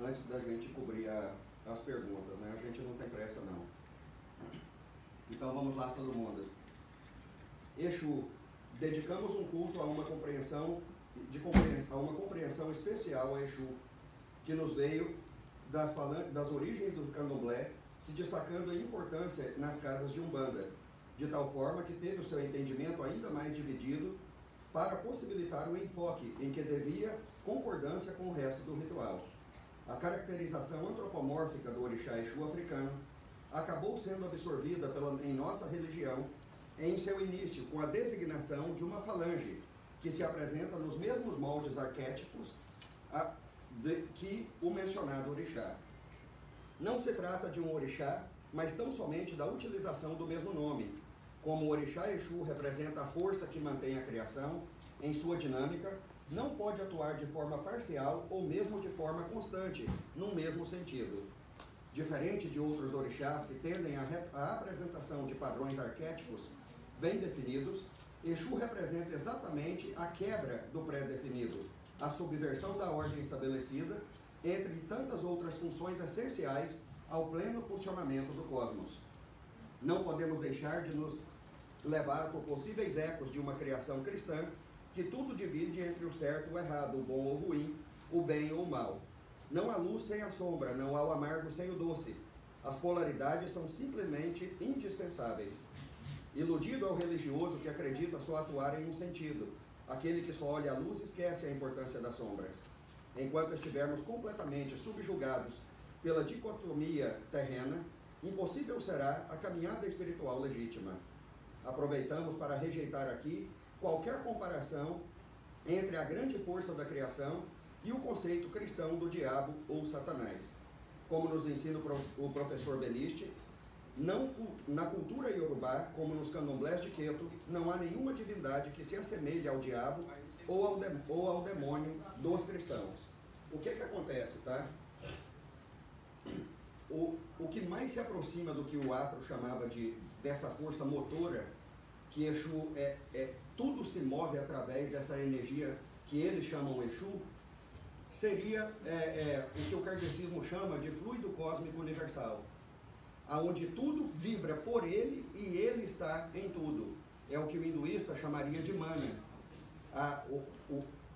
antes da gente cobrir as perguntas, né? A gente não tem pressa, não. Então vamos lá, todo mundo. Exu, dedicamos um culto a uma compreensão especial a Exu, que nos veio das origens do candomblé, se destacando a importância nas casas de Umbanda, de tal forma que teve o seu entendimento ainda mais dividido para possibilitar o enfoque em que devia concordância com o resto do ritual. A caracterização antropomórfica do orixá Exu africano acabou sendo absorvida em nossa religião em seu início com a designação de uma falange, que se apresenta nos mesmos moldes arquétipos que o mencionado orixá. Não se trata de um orixá, mas tão somente da utilização do mesmo nome, como o orixá Exu representa a força que mantém a criação em sua dinâmica, não pode atuar de forma parcial ou mesmo de forma constante, no mesmo sentido. Diferente de outros orixás que tendem à apresentação de padrões arquétipos bem definidos, Exu representa exatamente a quebra do pré-definido, a subversão da ordem estabelecida, entre tantas outras funções essenciais ao pleno funcionamento do cosmos. Não podemos deixar de nos levar por possíveis ecos de uma criação cristã que tudo divide entre o certo e o errado, o bom ou o ruim, o bem ou o mal. Não há luz sem a sombra, não há o amargo sem o doce. As polaridades são simplesmente indispensáveis. Iludido é o religioso que acredita só atuar em um sentido. Aquele que só olha a luz esquece a importância das sombras. Enquanto estivermos completamente subjugados pela dicotomia terrena, impossível será a caminhada espiritual legítima. Aproveitamos para rejeitar aqui qualquer comparação entre a grande força da criação e o conceito cristão do diabo ou Satanás. Como nos ensina o professor Beliste, na cultura iorubá, como nos candomblés de Queto, não há nenhuma divindade que se assemelhe ao diabo ou ao demônio dos cristãos. O que acontece, tá? O que mais se aproxima do que o Afro chamava dessa força motora, que Exu tudo se move através dessa energia que eles chamam Exu, seria o que o kardecismo chama de fluido cósmico universal, aonde tudo vibra por ele e ele está em tudo. É o que o hinduísta chamaria de mana.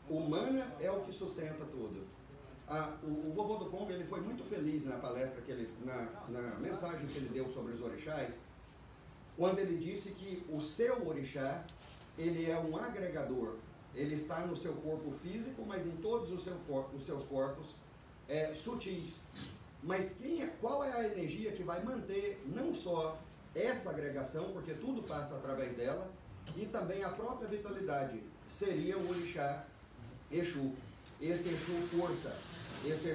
O mana é o que sustenta tudo. O vovô do Congo, ele foi muito feliz na palestra na mensagem que ele deu sobre os orixás, quando ele disse que o seu orixá, ele é um agregador. Ele está no seu corpo físico, mas em todos os seus corpos sutis. Mas qual é a energia que vai manter não só essa agregação, porque tudo passa através dela, e também a própria vitalidade? Seria o orixá Exu. Esse Exu força, esse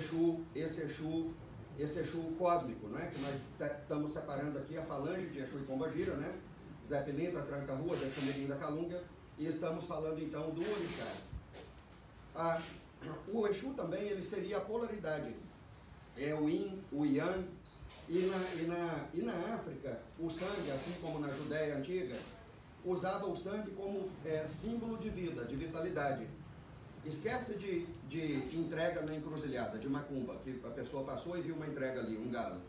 Exu cósmico, né? Que nós estamos separando aqui a falange de Exu e Pombagira, né? Zé Pilintra, Tranca-Rua, Deixa-Mirim da Calunga, e estamos falando então do orixá. O Exu também, ele seria a polaridade. É o Yin, o Yang, e na África, o sangue, assim como na Judéia antiga, usava o sangue como símbolo de vida, de vitalidade. Esquece de entrega na encruzilhada, de macumba, que a pessoa passou e viu uma entrega ali, um galo.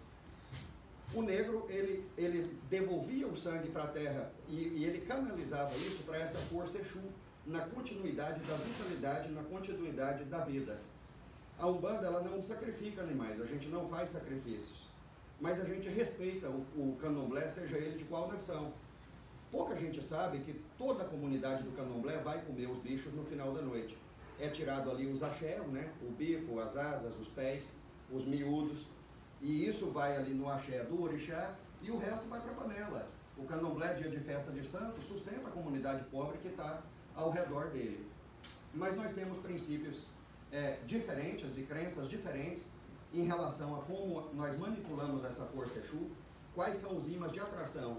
O negro, ele devolvia o sangue para a terra e ele canalizava isso para essa força Exu, na continuidade da vitalidade, na continuidade da vida. A Umbanda, ela não sacrifica animais, a gente não faz sacrifícios, mas a gente respeita o candomblé, seja ele de qual nação. Pouca gente sabe que toda a comunidade do candomblé vai comer os bichos no final da noite. É tirado ali os axés, né? O bico, as asas, os pés, os miúdos, e isso vai ali no axé do orixá e o resto vai para a panela. O candomblé, dia de festa de santo, sustenta a comunidade pobre que está ao redor dele. Mas nós temos princípios diferentes e crenças diferentes em relação a como nós manipulamos essa força Exu, quais são os ímãs de atração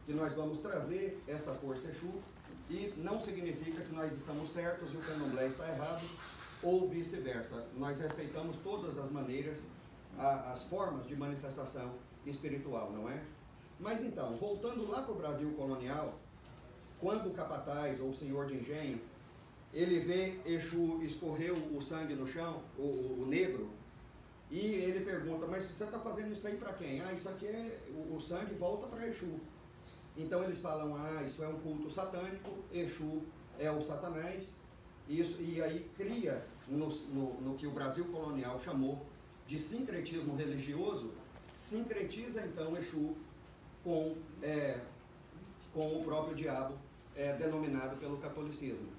que nós vamos trazer essa força Exu, e não significa que nós estamos certos e o candomblé está errado, ou vice-versa. Nós respeitamos todas as maneiras, as formas de manifestação espiritual, não é? Mas então, voltando lá para o Brasil colonial, quando o capataz ou o senhor de engenho, ele vê Exu escorreu o sangue no chão, o negro, E ele pergunta, mas você está fazendo isso aí para quem? Ah, isso aqui é, o sangue volta para Exu. Então eles falam, ah, isso é um culto satânico, Exu é o Satanás, isso, e aí cria no que o Brasil colonial chamou de sincretismo religioso, sincretiza então Exu com o próprio diabo, denominado pelo catolicismo.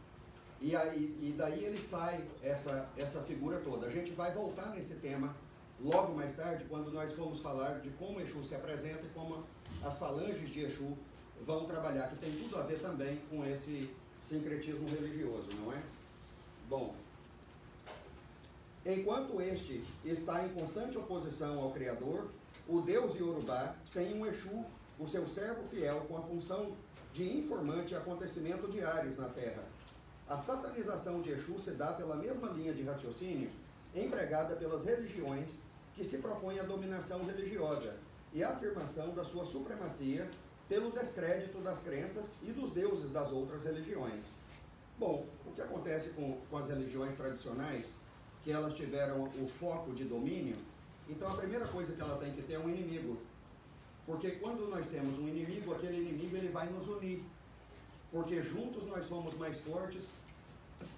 E daí ele sai essa figura toda. A gente vai voltar nesse tema logo mais tarde, quando nós formos falar de como Exu se apresenta e como as falanges de Exu vão trabalhar, que tem tudo a ver também com esse sincretismo religioso, não é? Bom, enquanto este está em constante oposição ao Criador, o Deus Iorubá tem um Exu, o seu servo fiel, com a função de informante de acontecimentos diários na Terra. A satanização de Exu se dá pela mesma linha de raciocínio empregada pelas religiões que se propõem a dominação religiosa e a afirmação da sua supremacia pelo descrédito das crenças e dos deuses das outras religiões. Bom, o que acontece com as religiões tradicionais, que elas tiveram o foco de domínio, então a primeira coisa que ela tem que ter é um inimigo. Porque quando nós temos um inimigo, aquele inimigo ele vai nos unir. Porque juntos nós somos mais fortes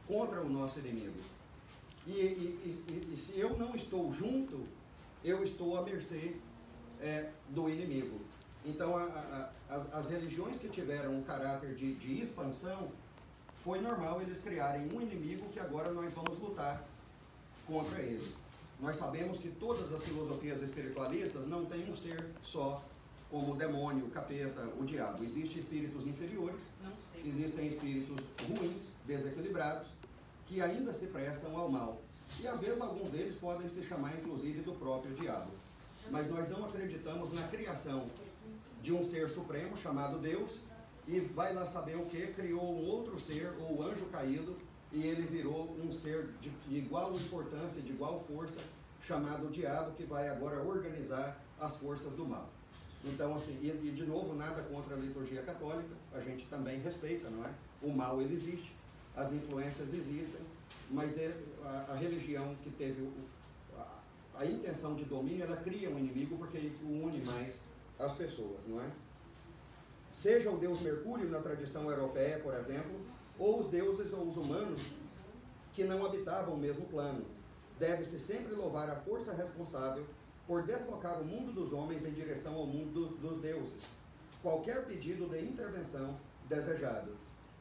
contra o nosso inimigo. E se eu não estou junto, eu estou à mercê do inimigo. Então as religiões que tiveram um caráter de expansão, foi normal eles criarem um inimigo que agora nós vamos lutar contra ele. Nós sabemos que todas as filosofias espiritualistas não têm um ser só, como o demônio, o capeta, o diabo. Existem espíritos inferiores, existem espíritos ruins, desequilibrados, que ainda se prestam ao mal. E às vezes alguns deles podem se chamar inclusive do próprio diabo. Mas nós não acreditamos na criação de um ser supremo chamado Deus, e vai lá saber o que, criou um outro ser, ou o anjo caído, e ele virou um ser de igual importância, de igual força, chamado diabo, que vai agora organizar as forças do mal. Então, assim, e de novo, nada contra a liturgia católica, a gente também respeita, não é? O mal, ele existe, as influências existem, mas a religião que teve a intenção de domínio, ela cria um inimigo, porque isso une mais as pessoas, não é? Seja o deus Mercúrio na tradição europeia, por exemplo, ou os deuses ou os humanos que não habitavam o mesmo plano. Deve-se sempre louvar a força responsável por deslocar o mundo dos homens em direção ao mundo dos deuses. Qualquer pedido de intervenção desejado.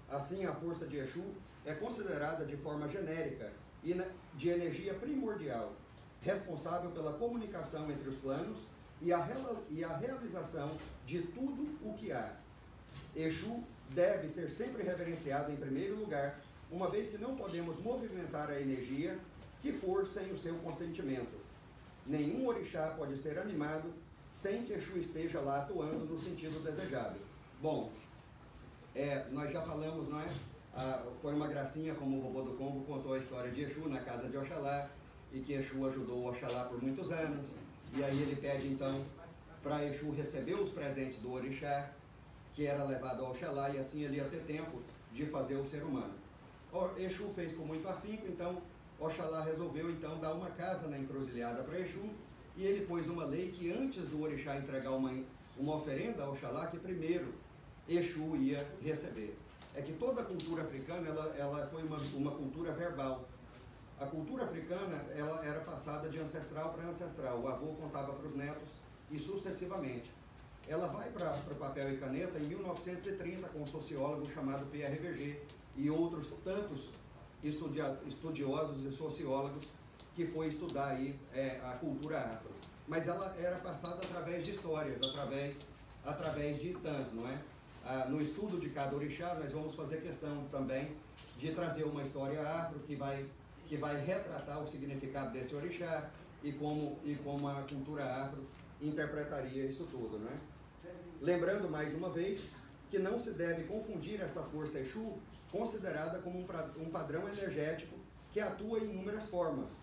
Assim, a força de Exu é considerada de forma genérica e de energia primordial, responsável pela comunicação entre os planos e a realização de tudo o que há. Exu deve ser sempre reverenciado em primeiro lugar, uma vez que não podemos movimentar a energia que for sem o seu consentimento. Nenhum orixá pode ser animado sem que Exu esteja lá atuando no sentido desejado. Bom, nós já falamos, não é? Foi uma gracinha como o vovô do Congo contou a história de Exu na casa de Oxalá, e que Exu ajudou o Oxalá por muitos anos, e aí ele pede então para Exu receber os presentes do orixá, que era levado ao Oxalá, e assim ele ia ter tempo de fazer o ser humano. Exu fez com muito afinco, então Oxalá resolveu então dar uma casa na encruzilhada para Exu, e ele pôs uma lei que antes do orixá entregar uma oferenda ao Oxalá, que primeiro Exu ia receber. É que toda a cultura africana ela foi uma cultura verbal. A cultura africana ela era passada de ancestral para ancestral. O avô contava para os netos e sucessivamente. Ela vai para papel e caneta em 1930 com um sociólogo chamado Pierre Verger e outros tantos estudiosos e sociólogos que foi estudar aí a cultura afro. Mas ela era passada através de histórias, através de itãs, não é? No estudo de cada orixá, nós vamos fazer questão também de trazer uma história afro que vai retratar o significado desse orixá e como a cultura afro interpretaria isso tudo, né? Lembrando mais uma vez que não se deve confundir essa força Exu, considerada como um padrão energético que atua em inúmeras formas,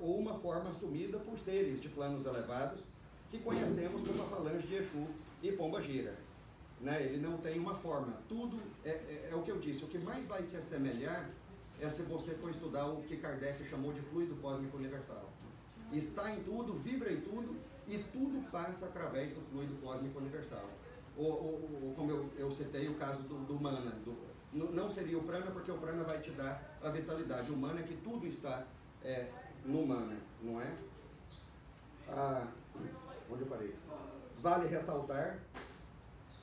ou uma forma assumida por seres de planos elevados que conhecemos como a falange de Exu e Pombagira. Né? Ele não tem uma forma, tudo é o que eu disse, o que mais vai se assemelhar é se você for estudar o que Kardec chamou de fluido cósmico universal. está em tudo, vibra em tudo, e tudo passa através do fluido cósmico universal. Ou como eu citei o caso do mana. Não seria o prana, porque o prana vai te dar a vitalidade. O mana é que tudo está no mana, não é? Onde eu parei? Vale ressaltar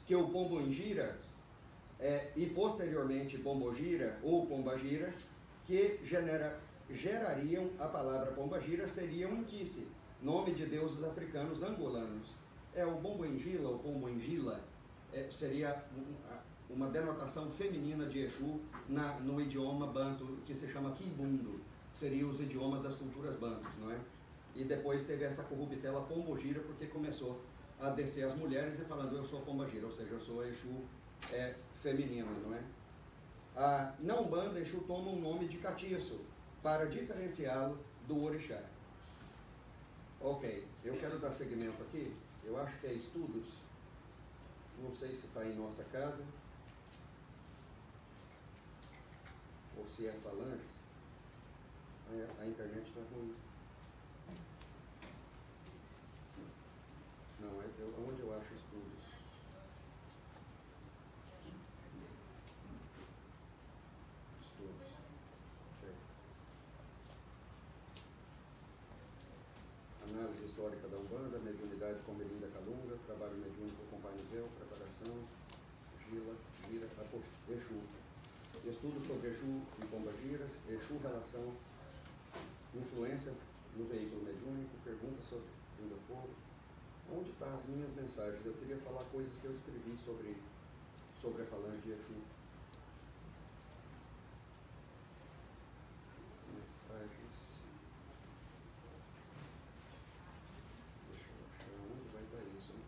que o pombo-gira e posteriormente pombo-gira ou pomba-gira, que gerariam a palavra pomba-gira, seria um inquice, nome de deuses africanos angolanos. O pombo-ngila ou pombo-ngila seria uma denotação feminina de Exu no idioma banto, que se chama Kibundo, seriam os idiomas das culturas bantos, não é? E depois teve essa corruptela pombo-gira, porque começou a descer as mulheres e falando, eu sou pomba-gira, ou seja, eu sou Exu feminino, não é? Na Umbanda, Exu toma um nome de catiço, para diferenciá-lo do orixá. Ok, eu quero dar seguimento aqui, eu acho que é estudos, não sei se está em nossa casa, ou se é falanges, a internet está ruim. Não, onde eu acho estudos? Estudos. Cheio. Análise histórica da Umbanda, mediunidade com Melinda Calunga, trabalho mediúnico com Pai Miguel, preparação, Gila, Gira, Exu. Estudo sobre Exu e Pomba-giras, Exu, relação, influência no veículo mediúnico, pergunta sobre Linda Fogo. Onde estão as minhas mensagens? Eu queria falar coisas que eu escrevi sobre a falange de Exu. Mensagens. Deixa eu achar onde vai estar isso, né?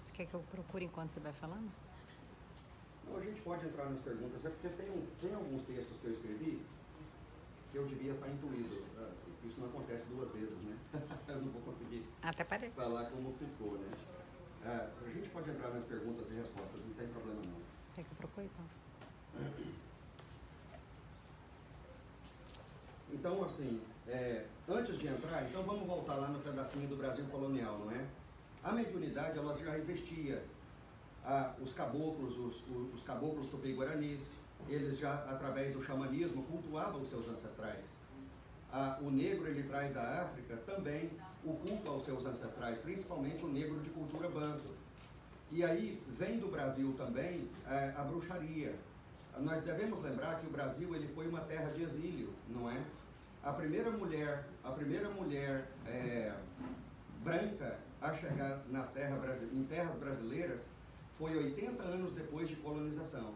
Você quer que eu procure enquanto você vai falando? Não, a gente pode entrar nas perguntas, é porque tem alguns textos que eu escrevi que eu devia estar intuído. Isso não acontece duas vezes, né? Eu não vou conseguir falar como ficou, né? A gente pode entrar nas perguntas e respostas, não tem problema não. Quer que eu procure então? Então, assim, antes de entrar, então vamos voltar lá no pedacinho do Brasil colonial, não é? A mediunidade, ela já existia. Os caboclos, os caboclos tupi-guaranis, eles já, através do xamanismo, cultuavam os seus ancestrais. O negro, ele traz da África também o culto aos seus ancestrais, principalmente o negro de cultura banto. E aí vem do Brasil também a bruxaria. Nós devemos lembrar que o Brasil ele foi uma terra de exílio, não é? A primeira mulher branca a chegar em terras brasileiras foi 80 anos depois de colonização.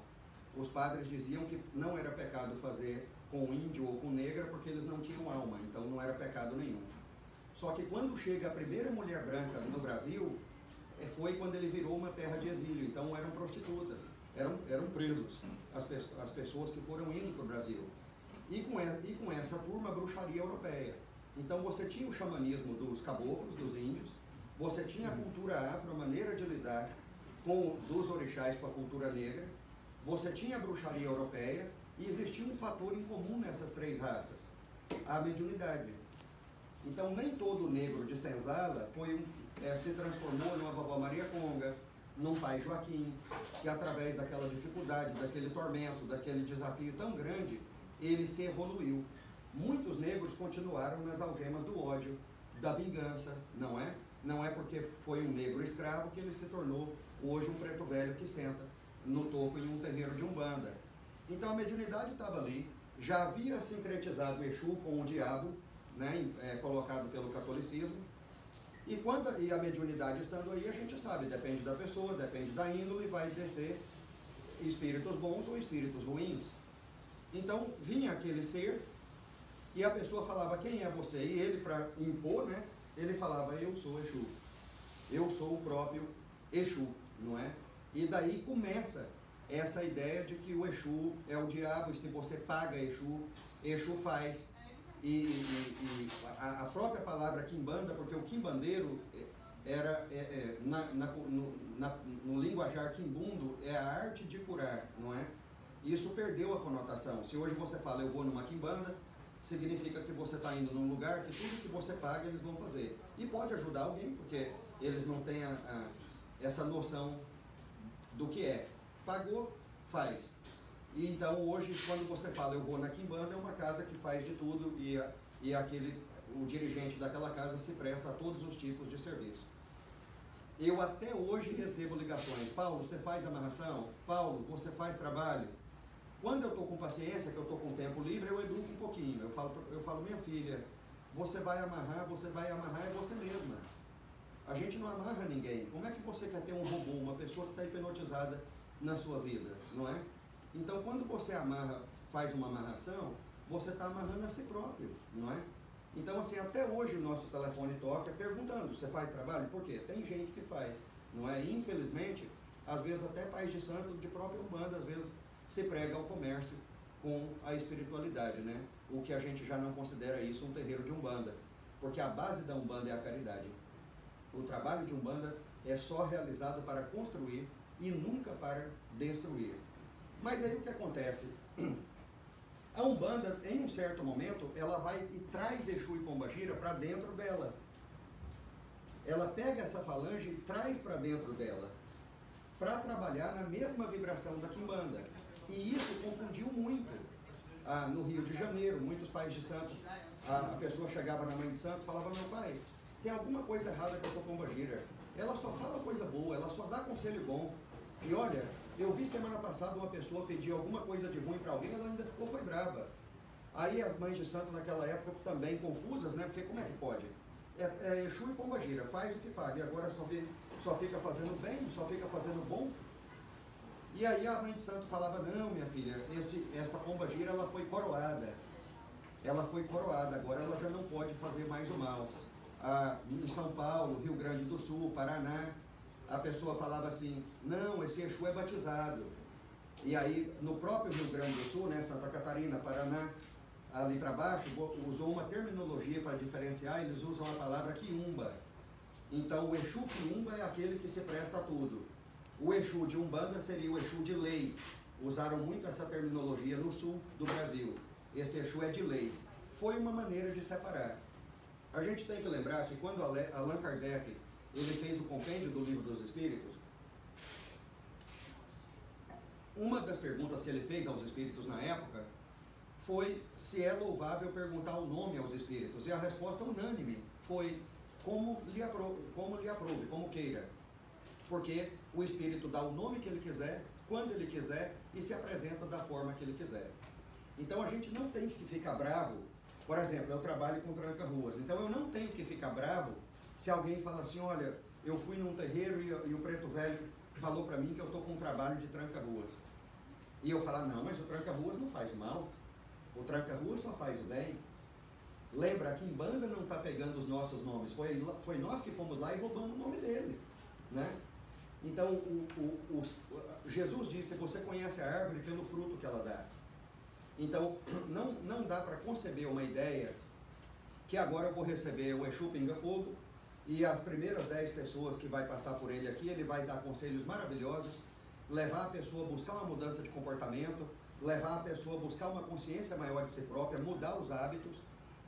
Os padres diziam que não era pecado fazer com índio ou com negra porque eles não tinham alma, então não era pecado nenhum. Só que quando chega a primeira mulher branca no Brasil, foi quando ele virou uma terra de exílio, então eram prostitutas, eram presos as pessoas que foram indo para o Brasil. E com essa turma, a bruxaria europeia. Então você tinha o xamanismo dos caboclos, dos índios, você tinha a cultura afro, a maneira de lidar dos orixás com a cultura negra, você tinha a bruxaria europeia e existia um fator em comum nessas três raças, a mediunidade. Então nem todo negro de senzala se transformou numa vovó Maria Conga, num pai Joaquim, que através daquela dificuldade, daquele tormento, daquele desafio tão grande, ele se evoluiu. Muitos negros continuaram nas algemas do ódio, da vingança, não é? Não é porque foi um negro escravo que ele se tornou hoje um preto velho que senta no topo em um terreiro de Umbanda. Então a mediunidade estava ali, já havia sincretizado o Exu com o diabo, né, colocado pelo catolicismo, e a mediunidade estando aí, a gente sabe, depende da pessoa, depende da índole, vai descer espíritos bons ou espíritos ruins. Então vinha aquele ser e a pessoa falava, quem é você? E ele, para impor, né, ele falava, eu sou Exu, eu sou o próprio Exu, não é? E daí começa essa ideia de que o Exu é o diabo, e se você paga Exu, Exu faz. E a própria palavra quimbanda, porque o quimbandeiro no linguajar quimbundo, é a arte de curar, não é? Isso perdeu a conotação. Se hoje você fala, eu vou numa quimbanda, significa que você está indo num lugar que tudo que você paga eles vão fazer. E pode ajudar alguém, porque eles não têm essa noção do que é. Pagou, faz. E então hoje, quando você fala, eu vou na quimbanda, é uma casa que faz de tudo e o dirigente daquela casa se presta a todos os tipos de serviço. Eu até hoje recebo ligações. Paulo, você faz amarração? Paulo, você faz trabalho? Quando eu estou com paciência, que eu estou com tempo livre, eu educo um pouquinho. Eu falo, minha filha, você vai amarrar é você mesma. A gente não amarra ninguém. Como é que você quer ter um robô, uma pessoa que está hipnotizada na sua vida, não é? Então, quando você faz uma amarração, você está amarrando a si próprio, não é? Então, assim, até hoje o nosso telefone toca perguntando, você faz trabalho? Por quê? Tem gente que faz, não é? E, infelizmente, às vezes até pais de santo de própria Umbanda, às vezes se prega ao comércio com a espiritualidade, né? O que a gente já não considera isso um terreiro de Umbanda, porque a base da Umbanda é a caridade. O trabalho de Umbanda é só realizado para construir e nunca para destruir. Mas aí o que acontece? A Umbanda, em um certo momento, ela vai e traz Exu e Pombagira para dentro dela. Ela pega essa falange e traz para dentro dela, para trabalhar na mesma vibração da Quimbanda. E isso confundiu muito. No Rio de Janeiro, muitos pais de santo, a pessoa chegava na mãe de santo e falava, meu pai, tem alguma coisa errada com essa Pombagira. Ela só fala coisa boa, ela só dá conselho bom. E olha, eu vi semana passada uma pessoa pedir alguma coisa de ruim para alguém, ela ainda foi brava. Aí as mães de santo naquela época também confusas, né? Porque como é que pode? É Exu e Pombagira, faz o que paga, e agora só fica fazendo bem, só fica fazendo bom. E aí a mãe de santo falava, não, minha filha, essa Pombagira ela foi coroada. Ela foi coroada, agora ela já não pode fazer mais o mal. Em São Paulo, Rio Grande do Sul, Paraná, a pessoa falava assim, não, esse Exu é batizado. E aí, no próprio Rio Grande do Sul, né, Santa Catarina, Paraná, ali para baixo, usou uma terminologia para diferenciar, eles usam a palavra quiumba. Então, o Exu quiumba é aquele que se presta a tudo. O Exu de Umbanda seria o Exu de lei. Usaram muito essa terminologia no sul do Brasil. Esse Exu é de lei. Foi uma maneira de separar. A gente tem que lembrar que quando Allan Kardec ele fez o compêndio do Livro dos Espíritos, uma das perguntas que ele fez aos espíritos na época foi se é louvável perguntar o nome aos espíritos. E a resposta unânime foi como lhe aprove, como queira. Porque o espírito dá o nome que ele quiser, quando ele quiser e se apresenta da forma que ele quiser. Então a gente não tem que ficar bravo. Por exemplo, eu trabalho com tranca-ruas, então eu não tenho que ficar bravo se alguém fala assim, olha, eu fui num terreiro e o preto velho falou para mim que eu estou com um trabalho de tranca-ruas. E eu falar, não, mas o tranca-ruas não faz mal, o tranca-ruas só faz o bem. Lembra, aqui em Banda não está pegando os nossos nomes, foi nós que fomos lá e roubamos o nome deles, né? Então, Jesus disse, você conhece a árvore pelo fruto que ela dá. Então, não dá para conceber uma ideia que agora eu vou receber o Exu Pinga Fogo e as primeiras 10 pessoas que vai passar por ele aqui, ele vai dar conselhos maravilhosos, levar a pessoa a buscar uma mudança de comportamento, levar a pessoa a buscar uma consciência maior de si própria, mudar os hábitos.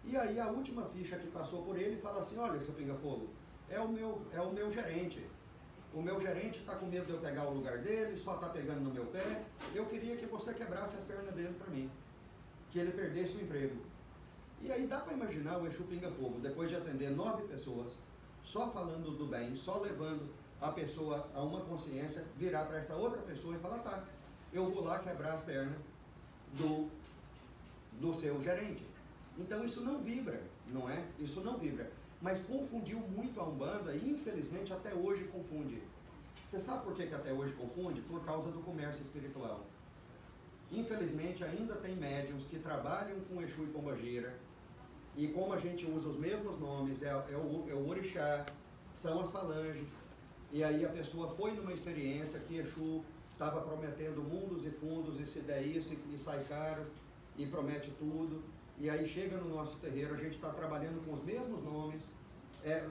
E aí a última ficha que passou por ele fala assim, olha, seu Pinga Fogo, é o meu gerente. O meu gerente está com medo de eu pegar o lugar dele, só está pegando no meu pé. Eu queria que você quebrasse as pernas dele para mim, que ele perdesse o emprego. E aí dá para imaginar o Exu Pinga Fogo, depois de atender 9 pessoas, só falando do bem, só levando a pessoa a uma consciência, virar para essa outra pessoa e falar, tá, eu vou lá quebrar as pernas do seu gerente. Então isso não vibra, não é? Isso não vibra. Mas confundiu muito a Umbanda e infelizmente até hoje confunde. Você sabe por que até hoje confunde? Por causa do comércio espiritual. Infelizmente ainda tem médiuns que trabalham com Exu e Pombagira e como a gente usa os mesmos nomes, é o orixá, são as falanges, e aí a pessoa foi numa experiência que Exu estava prometendo mundos e fundos e se der isso e sai caro e promete tudo. E aí chega no nosso terreiro, a gente está trabalhando com os mesmos nomes,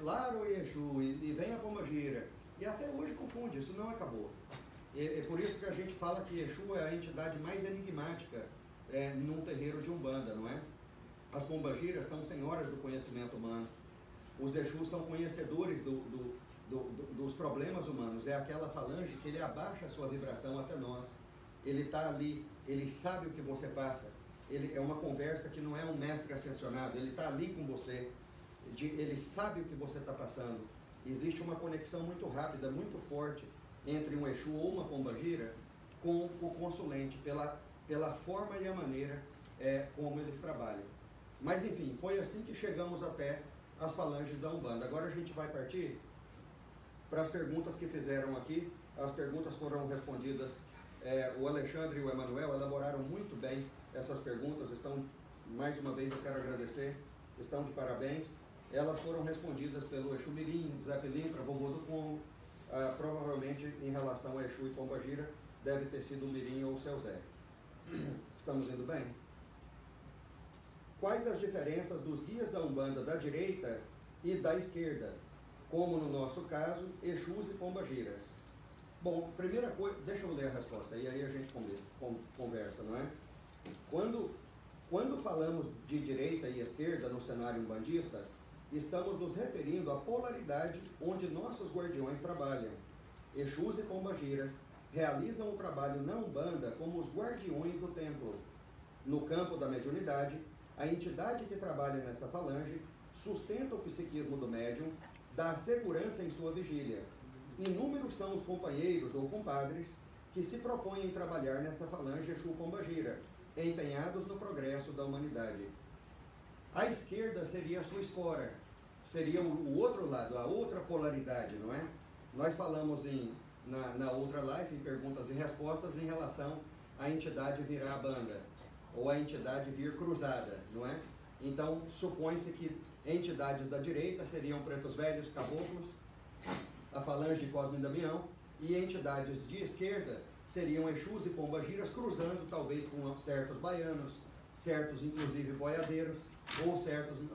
Laro e Exu, e vem a Pombagira. E até hoje confunde, isso não acabou. É por isso que a gente fala que Exu é a entidade mais enigmática num terreiro de Umbanda, não é? As Pombagiras são senhoras do conhecimento humano. Os Exus são conhecedores dos problemas humanos. É aquela falange que ele abaixa a sua vibração até nós. Ele está ali, ele sabe o que você passa. É uma conversa que não é um mestre ascensionado, ele está ali com você. Ele sabe o que você está passando. Existe uma conexão muito rápida, muito forte entre um Exu ou uma Pombagira com o consulente, pela forma e a maneira como eles trabalham. Mas enfim, foi assim que chegamos até as falanges da Umbanda. Agora a gente vai partir para as perguntas que fizeram aqui. As perguntas foram respondidas, o Alexandre e o Emanuel elaboraram muito bem essas perguntas, mais uma vez eu quero agradecer, estão de parabéns. Elas foram respondidas pelo Exu Mirim, Zé Pilintra, Vovô do Congo. Provavelmente em relação a Exu e Pombagira deve ter sido o Mirim ou o Seu Zé. Estamos indo bem? Quais as diferenças dos guias da Umbanda da direita e da esquerda, como no nosso caso, Exus e Pombagiras? Bom, primeira coisa, deixa eu ler a resposta, e aí a gente conversa, não é? Quando falamos de direita e esquerda no cenário umbandista, estamos nos referindo à polaridade onde nossos guardiões trabalham. Exus e Pombagiras realizam o trabalho na Umbanda como os guardiões do templo. No campo da mediunidade, a entidade que trabalha nesta falange sustenta o psiquismo do médium, dá segurança em sua vigília. Inúmeros são os companheiros ou compadres que se propõem trabalhar nesta falange Exu Pombagira, empenhados no progresso da humanidade. A esquerda seria a sua escora, seria o outro lado, a outra polaridade, não é? Nós falamos na outra live, em perguntas e respostas, em relação à entidade virar a banda, ou a entidade vir cruzada, não é? Então, supõe-se que entidades da direita seriam Pretos Velhos, Caboclos, a falange de Cosme e Damião, e entidades de esquerda seriam Exus e Pombagiras, cruzando talvez com certos baianos, certos inclusive boiadeiros,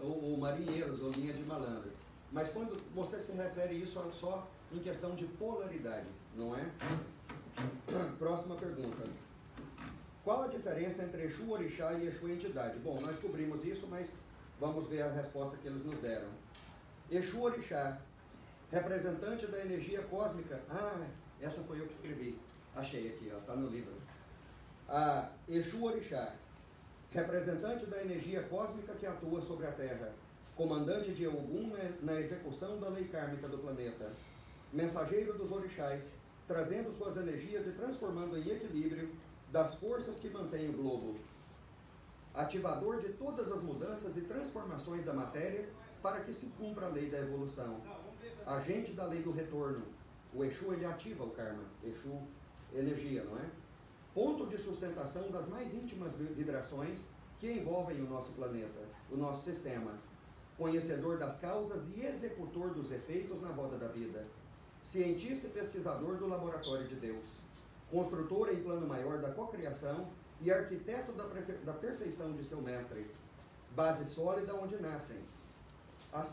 ou marinheiros, ou linha de malandro. Mas quando você se refere isso só em questão de polaridade, não é? Próxima pergunta. Qual a diferença entre Exu Orixá e Exu Entidade? Bom, nós cobrimos isso, mas vamos ver a resposta que eles nos deram. Exu Orixá, representante da energia cósmica. Essa foi eu que escrevi. Achei aqui, está no livro. Exu Orixá, representante da energia cósmica que atua sobre a Terra, comandante de Ogum na execução da lei kármica do planeta, mensageiro dos orixás, trazendo suas energias e transformando em equilíbrio das forças que mantêm o globo, ativador de todas as mudanças e transformações da matéria para que se cumpra a lei da evolução, agente da lei do retorno. O Exu, ele ativa o karma, Exu, energia, não é? Ponto de sustentação das mais íntimas vibrações que envolvem o nosso planeta, o nosso sistema, conhecedor das causas e executor dos efeitos na roda da vida, cientista e pesquisador do laboratório de Deus, construtor em plano maior da cocriação e arquiteto da perfeição de seu mestre, base sólida onde nascem as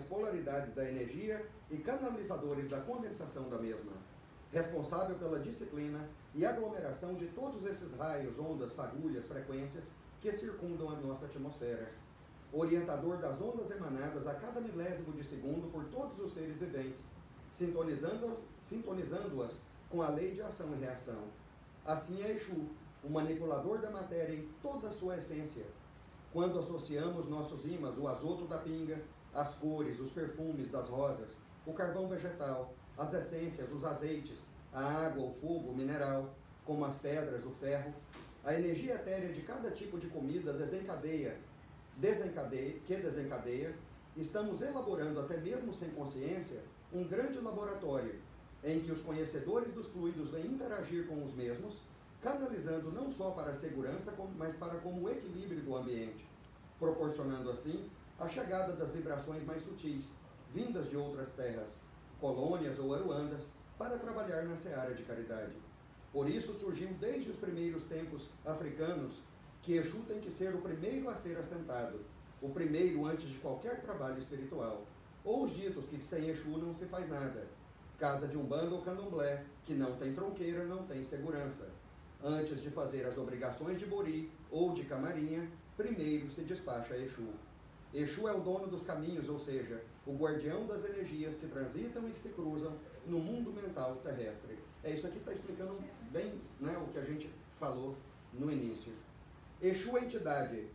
polaridades da energia e canalizadores da condensação da mesma, responsável pela disciplina e aglomeração de todos esses raios, ondas, fagulhas, frequências que circundam a nossa atmosfera, orientador das ondas emanadas a cada milésimo de segundo por todos os seres viventes, sintonizando-as com a lei de ação e reação. Assim é Exu, o manipulador da matéria em toda a sua essência. Quando associamos nossos ímãs, o azoto da pinga, as cores, os perfumes das rosas, o carvão vegetal, as essências, os azeites, a água, o fogo, o mineral, como as pedras, o ferro, a energia etérea de cada tipo de comida desencadeia, estamos elaborando, até mesmo sem consciência, um grande laboratório em que os conhecedores dos fluidos vêm interagir com os mesmos, canalizando não só para a segurança, mas para como o equilíbrio do ambiente, proporcionando assim a chegada das vibrações mais sutis, vindas de outras terras, colônias ou aruandas, para trabalhar na seara de caridade. Por isso surgiu desde os primeiros tempos africanos que Exu tem que ser o primeiro a ser assentado, o primeiro antes de qualquer trabalho espiritual. Ou os ditos que sem Exu não se faz nada. Casa de umbanda ou candomblé, que não tem tronqueira, não tem segurança. Antes de fazer as obrigações de bori ou de camarinha, primeiro se despacha Exu. Exu é o dono dos caminhos, ou seja, o guardião das energias que transitam e que se cruzam no mundo mental terrestre. Isso aqui está explicando bem, né, o que a gente falou no início. Exu é entidade.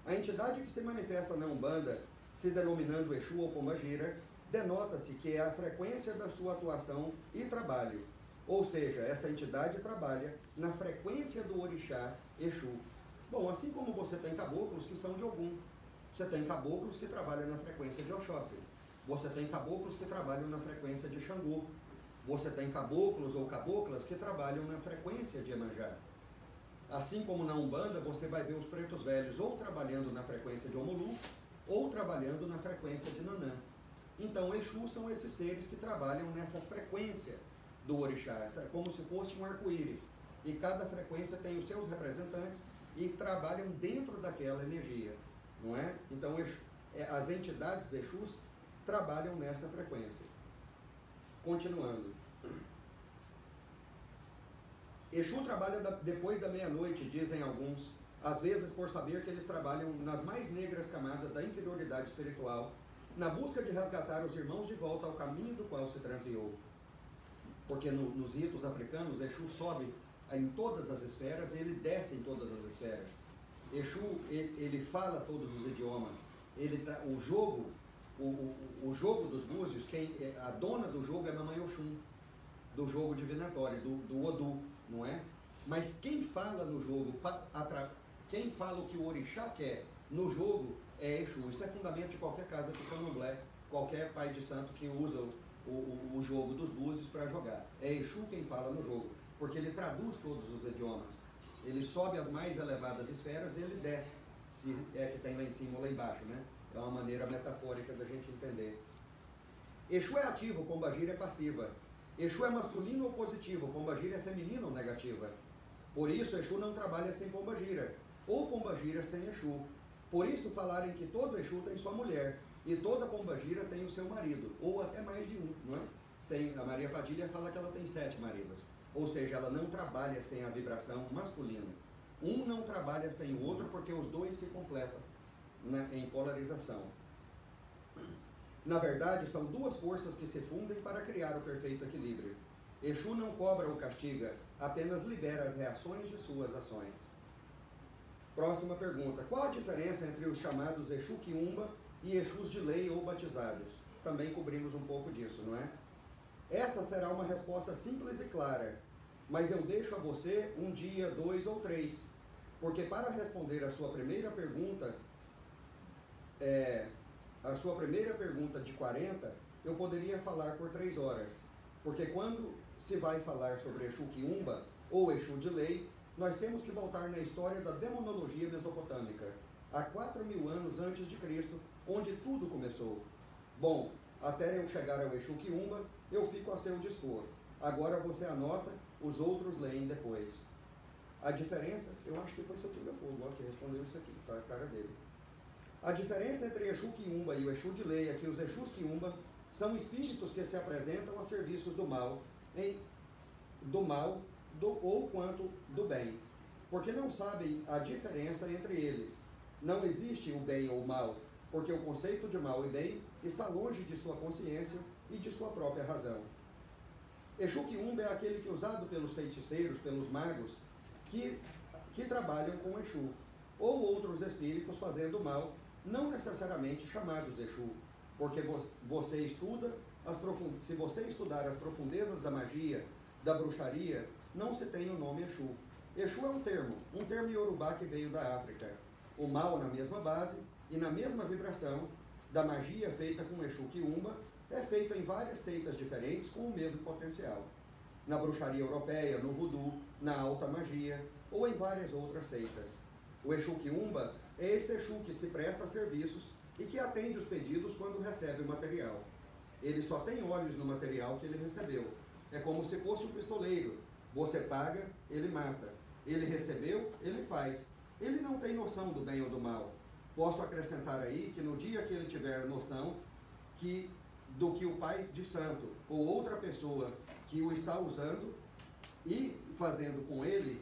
A entidade que se manifesta na Umbanda, se denominando Exu ou Pombagira, denota-se que é a frequência da sua atuação e trabalho. Ou seja, essa entidade trabalha na frequência do orixá Exu. Bom, assim como você tem caboclos que são de Ogum, você tem caboclos que trabalham na frequência de Oxóssi, você tem caboclos que trabalham na frequência de Xangô, você tem caboclos ou caboclas que trabalham na frequência de Iemanjá. Assim como na Umbanda, você vai ver os pretos velhos ou trabalhando na frequência de Omulu, ou trabalhando na frequência de Nanã. Então, Exu são esses seres que trabalham nessa frequência do orixá, como se fosse um arco-íris. E cada frequência tem os seus representantes e trabalham dentro daquela energia, não é? Então, as entidades Exus trabalham nessa frequência. Continuando. Exu trabalha depois da meia-noite, dizem alguns, às vezes por saber que eles trabalham nas mais negras camadas da inferioridade espiritual, na busca de resgatar os irmãos de volta ao caminho do qual se transviou. Porque nos ritos africanos, Exu sobe em todas as esferas e ele desce em todas as esferas. Exu, ele fala todos os idiomas. O jogo dos búzios, a dona do jogo é Mamãe Oxum, do jogo divinatório, do Odu, não é? Mas quem fala no jogo, quem fala o que o orixá quer no jogo é Exu. Isso é fundamento de qualquer casa de candomblé, qualquer pai de santo que usa o jogo dos búzios para jogar. É Exu quem fala no jogo, porque ele traduz todos os idiomas. Ele sobe as mais elevadas esferas e ele desce, se é que tem lá em cima ou lá embaixo, né? É uma maneira metafórica da gente entender. Exu é ativo, Pombagira é passiva. Exu é masculino ou positivo, Pombagira é feminina ou negativa. Por isso, Exu não trabalha sem Pombagira, ou Pombagira sem Exu. Por isso, falarem que todo Exu tem sua mulher, e toda Pombagira tem o seu marido, ou até mais de um, não é? A Maria Padilha fala que ela tem 7 maridos. Ou seja, ela não trabalha sem a vibração masculina. Um não trabalha sem o outro porque os dois se completam, né, em polarização. Na verdade, são duas forças que se fundem para criar o perfeito equilíbrio. Exu não cobra ou castiga, apenas libera as reações de suas ações. Próxima pergunta. Qual a diferença entre os chamados Exu Quiumba e Exus de lei ou batizados? Também cobrimos um pouco disso, não é? Essa será uma resposta simples e clara, mas eu deixo a você 1 dia, 2 ou 3, porque para responder a sua primeira pergunta, de 40, eu poderia falar por 3 horas, porque quando se vai falar sobre Exu Quiumba ou Exu de lei, nós temos que voltar na história da demonologia mesopotâmica, há 4.000 anos antes de Cristo, onde tudo começou. Bom, até eu chegar ao Exu Quiumba, eu fico a seu dispor. Agora você anota, os outros leem depois. A diferença, eu acho que foi Setúbal Fogo, que respondeu isso aqui, tá a cara dele. A diferença entre Exu Quiumba e o Exu de lei é que os Exus Quiumba são espíritos que se apresentam a serviços do mal, ou quanto do bem, porque não sabem a diferença entre eles. Não existe o bem ou o mal, porque o conceito de mal e bem está longe de sua consciência e de sua própria razão. Exu Quiumba é aquele que é usado pelos feiticeiros, pelos magos, que trabalham com Exu, ou outros espíritos fazendo mal, não necessariamente chamados Exu, porque se você estudar as profundezas da magia, da bruxaria, não se tem o nome Exu. Exu é um termo iorubá que veio da África. O mal na mesma base e na mesma vibração da magia feita com Exu Quiumba é feita em várias seitas diferentes com o mesmo potencial. Na bruxaria europeia, no voodoo, na alta magia ou em várias outras seitas. O Exu Quiumba é esse Exu que se presta a serviços e que atende os pedidos quando recebe o material. Ele só tem olhos no material que ele recebeu. É como se fosse um pistoleiro Você paga, ele mata. Ele recebeu, ele faz. Ele não tem noção do bem ou do mal. Posso acrescentar aí que no dia que ele tiver noção do que o pai de santo ou outra pessoa que o está usando e fazendo com ele,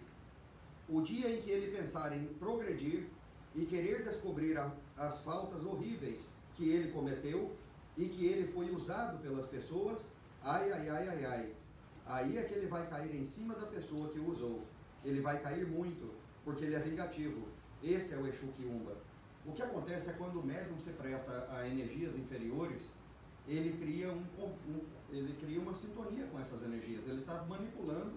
o dia em que ele pensar em progredir e querer descobrir as faltas horríveis que ele cometeu e que ele foi usado pelas pessoas, ai, ai, ai, ai, ai. Aí é que ele vai cair em cima da pessoa que o usou. Ele vai cair muito, porque ele é vingativo. Esse é o Exu Quiumba. O que acontece é quando o médium se presta a energias inferiores, ele cria uma sintonia com essas energias. Ele está manipulando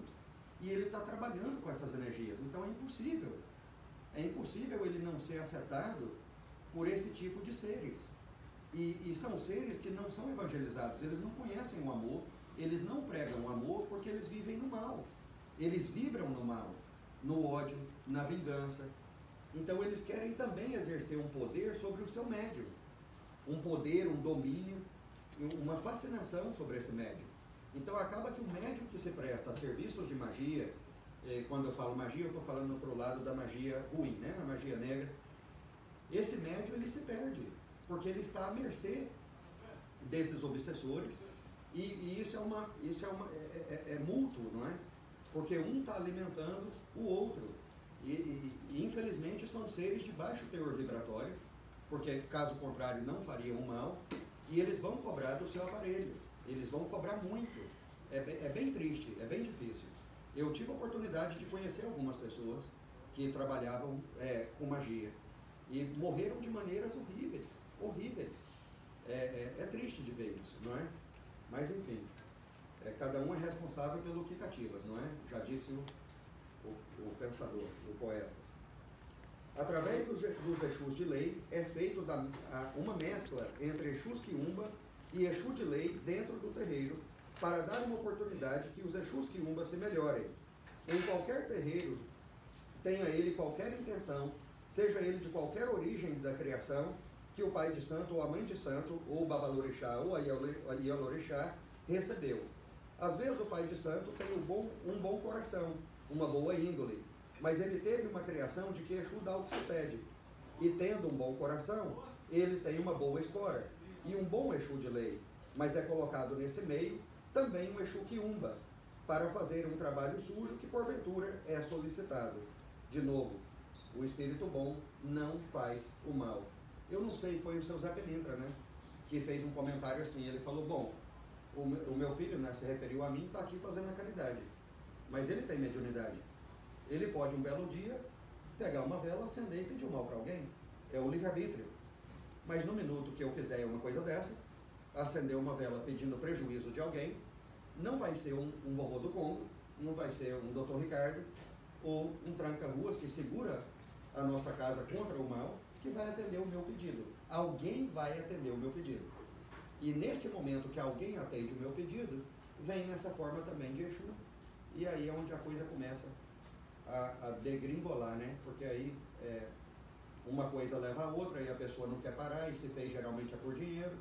e ele está trabalhando com essas energias. Então é impossível. É impossível ele não ser afetado por esse tipo de seres. E são seres que não são evangelizados. Eles não conhecem o amor. Eles não pregam o amor porque eles vivem no mal. Eles vibram no mal, no ódio, na vingança. Então eles querem também exercer um poder sobre o seu médium. Um poder, um domínio, uma fascinação sobre esse médium. Então acaba que o médium que se presta a serviços de magia, quando eu falo magia, eu estou falando para o lado da magia ruim, né? A magia negra. Esse médium ele se perde, porque ele está à mercê desses obsessores. E isso é mútuo, não é? Porque um está alimentando o outro. E infelizmente são seres de baixo teor vibratório, porque caso contrário não fariam o mal, e eles vão cobrar do seu aparelho. Eles vão cobrar muito. É bem triste, é bem difícil. Eu tive a oportunidade de conhecer algumas pessoas que trabalhavam com magia e morreram de maneiras horríveis, horríveis. É triste de ver isso, não é? Mas enfim, cada um é responsável pelo que cativas, não é? Já disse o pensador, o poeta. Através dos Exus de lei é feito uma mescla entre Exus Quiumba e Exu de lei dentro do terreiro, para dar uma oportunidade que os Exus Quiumba se melhorem. Em qualquer terreiro, tenha ele qualquer intenção, seja ele de qualquer origem da criação, que o pai de santo, ou a mãe de santo, ou o babalorixá, ou a ialorixá, recebeu. Às vezes o pai de santo tem um bom coração, uma boa índole, mas ele teve uma criação de que Exu dá o que se pede. E tendo um bom coração, ele tem uma boa história e um bom Exu de lei, mas é colocado nesse meio também um Exu Quiumba, para fazer um trabalho sujo que porventura é solicitado. De novo, o espírito bom não faz o mal. Eu não sei, foi o seu Zé Pelintra, né, que fez um comentário assim, ele falou, bom, o meu filho, né, se referiu a mim, está aqui fazendo a caridade, mas ele tem mediunidade. Ele pode um belo dia pegar uma vela, acender e pedir o mal para alguém. É o livre-arbítrio. Mas no minuto que eu fizer uma coisa dessa, acender uma vela pedindo prejuízo de alguém, não vai ser um vovô do Congo, não vai ser um doutor Ricardo, ou um tranca-ruas que segura a nossa casa contra o mal, que vai atender o meu pedido. Alguém vai atender o meu pedido. E nesse momento que alguém atende o meu pedido, vem nessa forma também de Exu. E aí é onde a coisa começa a degringolar, né? Porque aí uma coisa leva a outra e a pessoa não quer parar, e se fez geralmente é por dinheiro,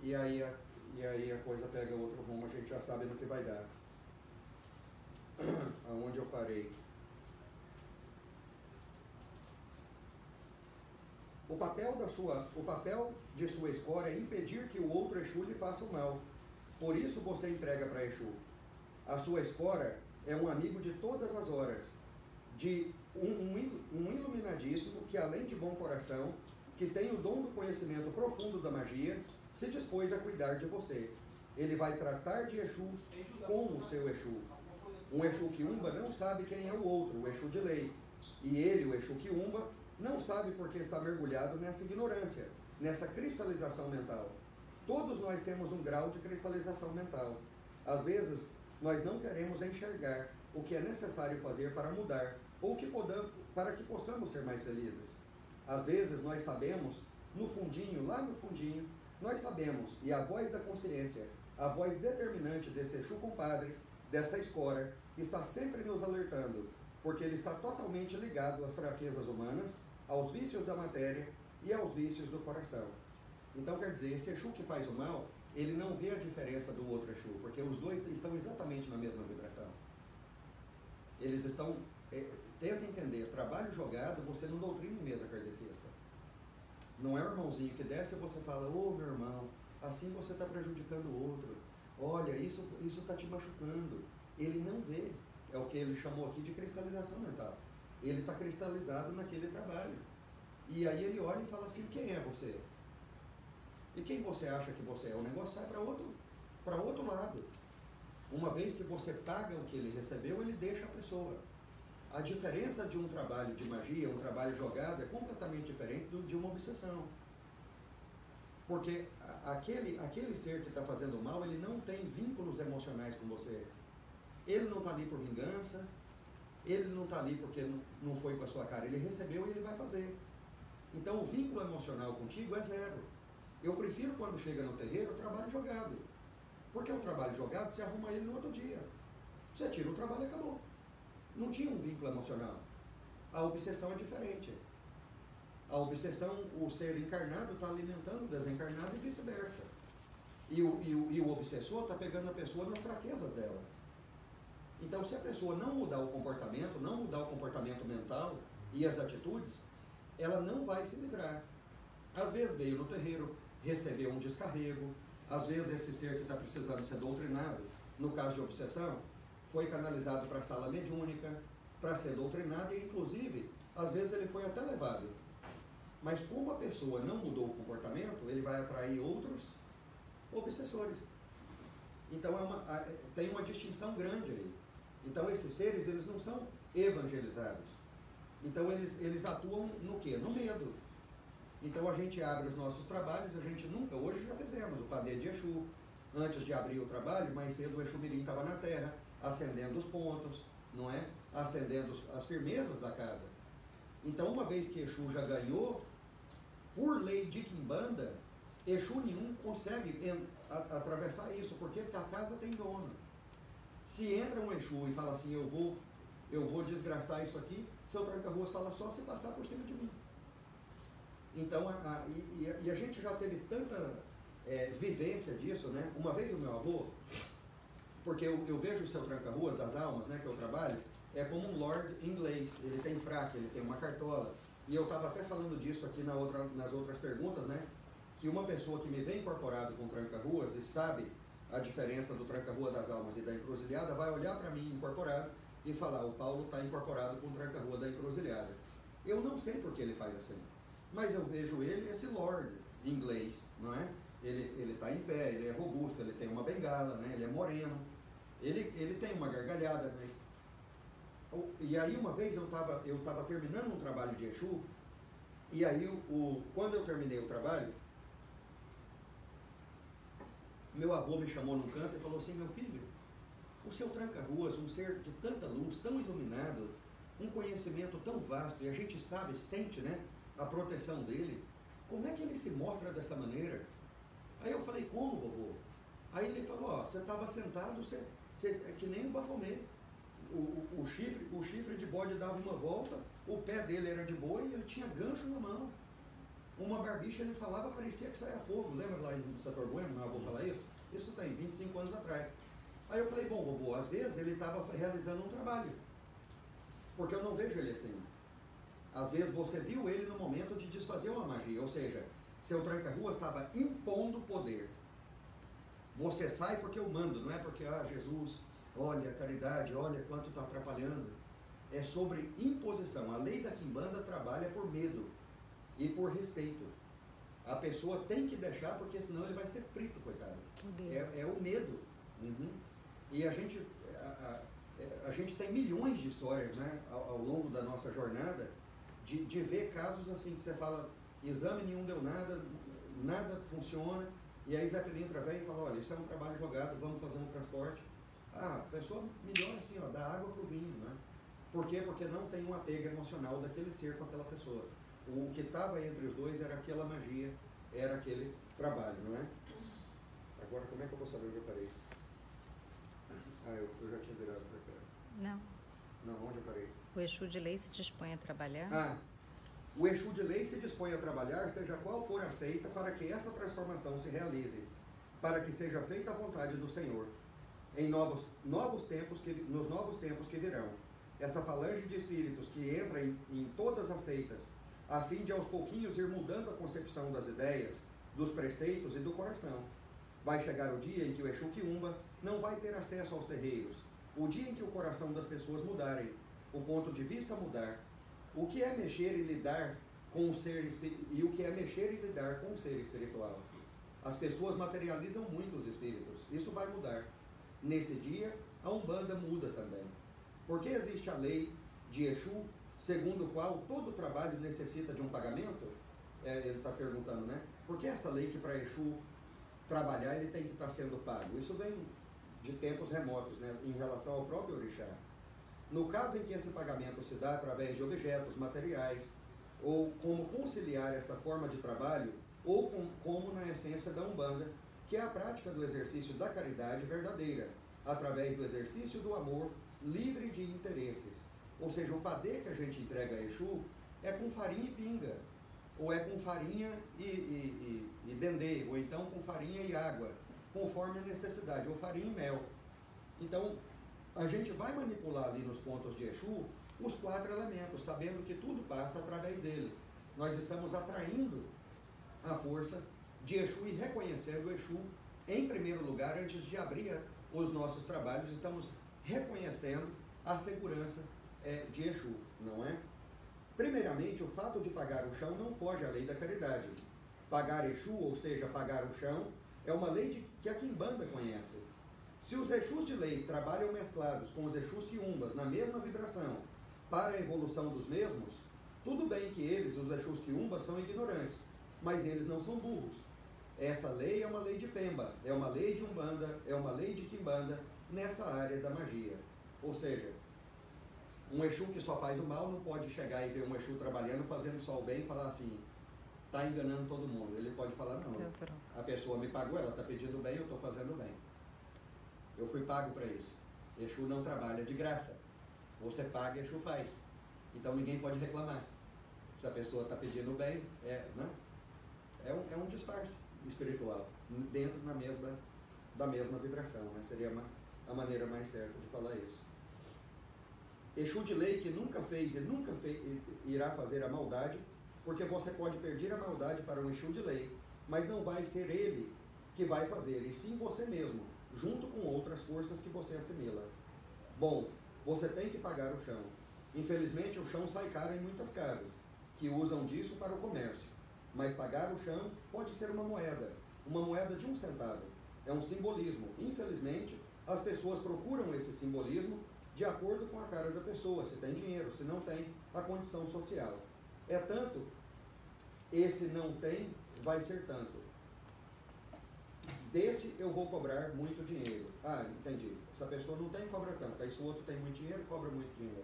e aí a coisa pega outro rumo, a gente já sabe no que vai dar. Aonde eu parei? O papel de sua escória é impedir que o outro Exu lhe faça o mal. Por isso você entrega para Exu. A sua escória é um amigo de todas as horas, de um iluminadíssimo que, além de bom coração, que tem o dom do conhecimento profundo da magia, se dispôs a cuidar de você. Ele vai tratar de Exu como o seu Exu. Um Exu Quiumba não sabe quem é o outro, o Exu de lei. E ele, o Exu Quiumba, não sabe porque está mergulhado nessa ignorância, nessa cristalização mental. Todos nós temos um grau de cristalização mental. Às vezes, nós não queremos enxergar o que é necessário fazer para mudar, ou para que possamos ser mais felizes. Às vezes, nós sabemos, no fundinho, lá no fundinho, nós sabemos, e a voz da consciência, a voz determinante desse Exu compadre, dessa escória, está sempre nos alertando, porque ele está totalmente ligado às fraquezas humanas, aos vícios da matéria e aos vícios do coração. Então, quer dizer, esse Exu que faz o mal, ele não vê a diferença do outro Exu, porque os dois estão exatamente na mesma vibração. Eles estão... tenta entender, trabalho jogado, você não doutrina em mesa kardecista. Não é o irmãozinho que desce e você fala, ô meu irmão, assim você está prejudicando o outro. Olha, isso está te machucando. Ele não vê. É o que ele chamou aqui de cristalização mental. Ele está cristalizado naquele trabalho. E aí ele olha e fala assim, quem é você? E quem você acha que você é? O negócio sai para outro lado. Uma vez que você paga o que ele recebeu, ele deixa a pessoa. A diferença de um trabalho de magia, um trabalho jogado, é completamente diferente de uma obsessão. Porque aquele ser que está fazendo mal, ele não tem vínculos emocionais com você. Ele não está ali por vingança, ele não está ali porque não foi com a sua cara. Ele recebeu e ele vai fazer. Então o vínculo emocional contigo é zero. Eu prefiro quando chega no terreiro o trabalho jogado. Porque o trabalho jogado, você arruma ele no outro dia. Você tira o trabalho e acabou. Não tinha um vínculo emocional. A obsessão é diferente. A obsessão, o ser encarnado está alimentando o desencarnado e vice-versa. E o obsessor está pegando a pessoa nas fraquezas dela. Então, se a pessoa não mudar o comportamento mental e as atitudes, ela não vai se livrar. Às vezes veio no terreiro, recebeu um descarrego, às vezes esse ser que está precisando ser doutrinado, no caso de obsessão, foi canalizado para a sala mediúnica, para ser doutrinado e, inclusive, às vezes ele foi até levado. Mas como a pessoa não mudou o comportamento, ele vai atrair outros obsessores. Então tem uma distinção grande aí. Então esses seres, eles não são evangelizados. Então eles atuam no quê? No medo. Então a gente abre os nossos trabalhos, a gente nunca, hoje já fizemos o padê de Exu. Antes de abrir o trabalho, mais cedo o Exu Mirim estava na terra, acendendo os pontos, não é? Acendendo as firmezas da casa. Então, uma vez que Exu já ganhou, por lei de Quimbanda, Exu nenhum consegue atravessar isso, porque a casa tem dono. Se entra um Exu e fala assim, eu vou desgraçar isso aqui, seu tranca-ruas fala só se passar por cima de mim. Então, a gente já teve tanta vivência disso, né? Uma vez o meu avô, porque eu vejo o seu tranca-ruas das almas, né, que eu trabalho, é como um lord inglês. Ele tem fraque, ele tem uma cartola. E eu estava até falando disso aqui nas outras perguntas, né? Que uma pessoa que me vem incorporado com tranca-ruas e sabe a diferença do tranca-rua das almas e da encruzilhada, vai olhar para mim incorporado e falar, o Paulo está incorporado com o tranca-rua da encruzilhada. Eu não sei por que ele faz assim, mas eu vejo ele, esse lord inglês, não é? Ele está em pé, ele é robusto, ele tem uma bengala, né? Ele é moreno, ele tem uma gargalhada, mas... E aí uma vez eu estava terminando um trabalho de Exu, e aí quando eu terminei o trabalho, meu avô me chamou num canto e falou assim, meu filho, o seu tranca-ruas, um ser de tanta luz, tão iluminado, um conhecimento tão vasto, e a gente sabe, sente, né, a proteção dele, como é que ele se mostra dessa maneira? Aí eu falei, como, vovô? Aí ele falou, ó, você estava sentado, você é que nem um bafomê. O chifre de bode dava uma volta, o pé dele era de boi e ele tinha gancho na mão. Uma barbicha, ele falava, parecia que saia fogo. Lembra lá em Sator Bueno, meu avô falar isso? Isso tem 25 anos atrás. Aí eu falei, bom, vovô, às vezes ele estava realizando um trabalho, porque eu não vejo ele assim. Às vezes você viu ele no momento de desfazer uma magia, ou seja, seu tranca-rua estava impondo poder. Você sai porque eu mando, não é porque, Jesus, olha a caridade, olha quanto está atrapalhando. É sobre imposição. A lei da Quimbanda trabalha por medo e por respeito. A pessoa tem que deixar, porque senão ele vai ser frito, coitado. É o medo. Uhum. E a gente tem milhões de histórias, né, ao longo da nossa jornada, de ver casos assim, que você fala, exame nenhum deu nada funciona, e aí Zé Pilintra vem e fala, olha, isso é um trabalho jogado, vamos fazer um transporte. A pessoa melhora assim, ó, dá água para o vinho, né? Por quê? Porque não tem um apego emocional daquele ser com aquela pessoa. O que estava entre os dois era aquela magia, era aquele trabalho, não é? Agora, como é que eu vou saber onde eu parei? Eu já tinha virado para cá. Não, onde eu parei? O Exu de lei se dispõe a trabalhar? O Exu de lei se dispõe a trabalhar, seja qual for a seita, para que essa transformação se realize, para que seja feita a vontade do Senhor, em nos novos tempos que virão. essa falange de espíritos que entra em todas as seitas, a fim de aos pouquinhos ir mudando a concepção das ideias, dos preceitos e do coração. Vai chegar o dia em que o Exu Quiumba não vai ter acesso aos terreiros, o dia em que o coração das pessoas mudarem, o ponto de vista mudar. O que é mexer e lidar com o ser e o que é mexer e lidar com o ser espiritual? As pessoas materializam muito os espíritos, isso vai mudar. Nesse dia, a Umbanda muda também. Porque existe a lei de Exu, segundo o qual todo trabalho necessita de um pagamento? Ele está perguntando, né? Por que essa lei que para Exu trabalhar ele tem que estar sendo pago? Isso vem de tempos remotos, né? Em relação ao próprio orixá. No caso em que esse pagamento se dá através de objetos materiais, ou como conciliar essa forma de trabalho, ou como na essência da Umbanda, que é a prática do exercício da caridade verdadeira, através do exercício do amor livre de interesses. Ou seja, o padê que a gente entrega a Exu é com farinha e pinga, ou é com farinha e dendê, ou então com farinha e água, conforme a necessidade, ou farinha e mel. Então, a gente vai manipular ali nos pontos de Exu os 4 elementos, sabendo que tudo passa através dele. Nós estamos atraindo a força de Exu e reconhecendo o Exu em primeiro lugar. Antes de abrir os nossos trabalhos, estamos reconhecendo a segurança de Exu, não é? Primeiramente, o fato de pagar o chão não foge à lei da caridade. Pagar Exu, ou seja, pagar o chão, é uma lei que a Quimbanda conhece. Se os Exus de lei trabalham mesclados com os Exus Quiumbas na mesma vibração para a evolução dos mesmos, tudo bem que eles, os Exus Quiumbas, são ignorantes, mas eles não são burros. Essa lei é uma lei de Pemba, é uma lei de Umbanda, é uma lei de Quimbanda nessa área da magia. Ou seja, um Exu que só faz o mal não pode chegar e ver um Exu trabalhando, fazendo só o bem e falar assim, está enganando todo mundo. Ele pode falar, não, a pessoa me pagou, ela está pedindo bem, eu estou fazendo bem. Eu fui pago para isso. Exu não trabalha de graça. Você paga, Exu faz. Então ninguém pode reclamar. Se a pessoa está pedindo bem, né? É um disfarce espiritual, dentro da mesma vibração, né? Seria a maneira mais certa de falar isso. Exu de lei que nunca fez e nunca irá fazer a maldade, porque você pode pedir a maldade para um Exu de lei, mas não vai ser ele que vai fazer, e sim você mesmo, junto com outras forças que você assimila. Bom, você tem que pagar o chão. Infelizmente, o chão sai caro em muitas casas, que usam disso para o comércio. Mas pagar o chão pode ser uma moeda de 1 centavo. É um simbolismo. Infelizmente, as pessoas procuram esse simbolismo de acordo com a cara da pessoa, se tem dinheiro, se não tem, a condição social. É tanto, esse não tem, vai ser tanto. Desse eu vou cobrar muito dinheiro. Ah, entendi. Essa pessoa não tem, cobra tanto. Aí se o outro tem muito dinheiro, cobra muito dinheiro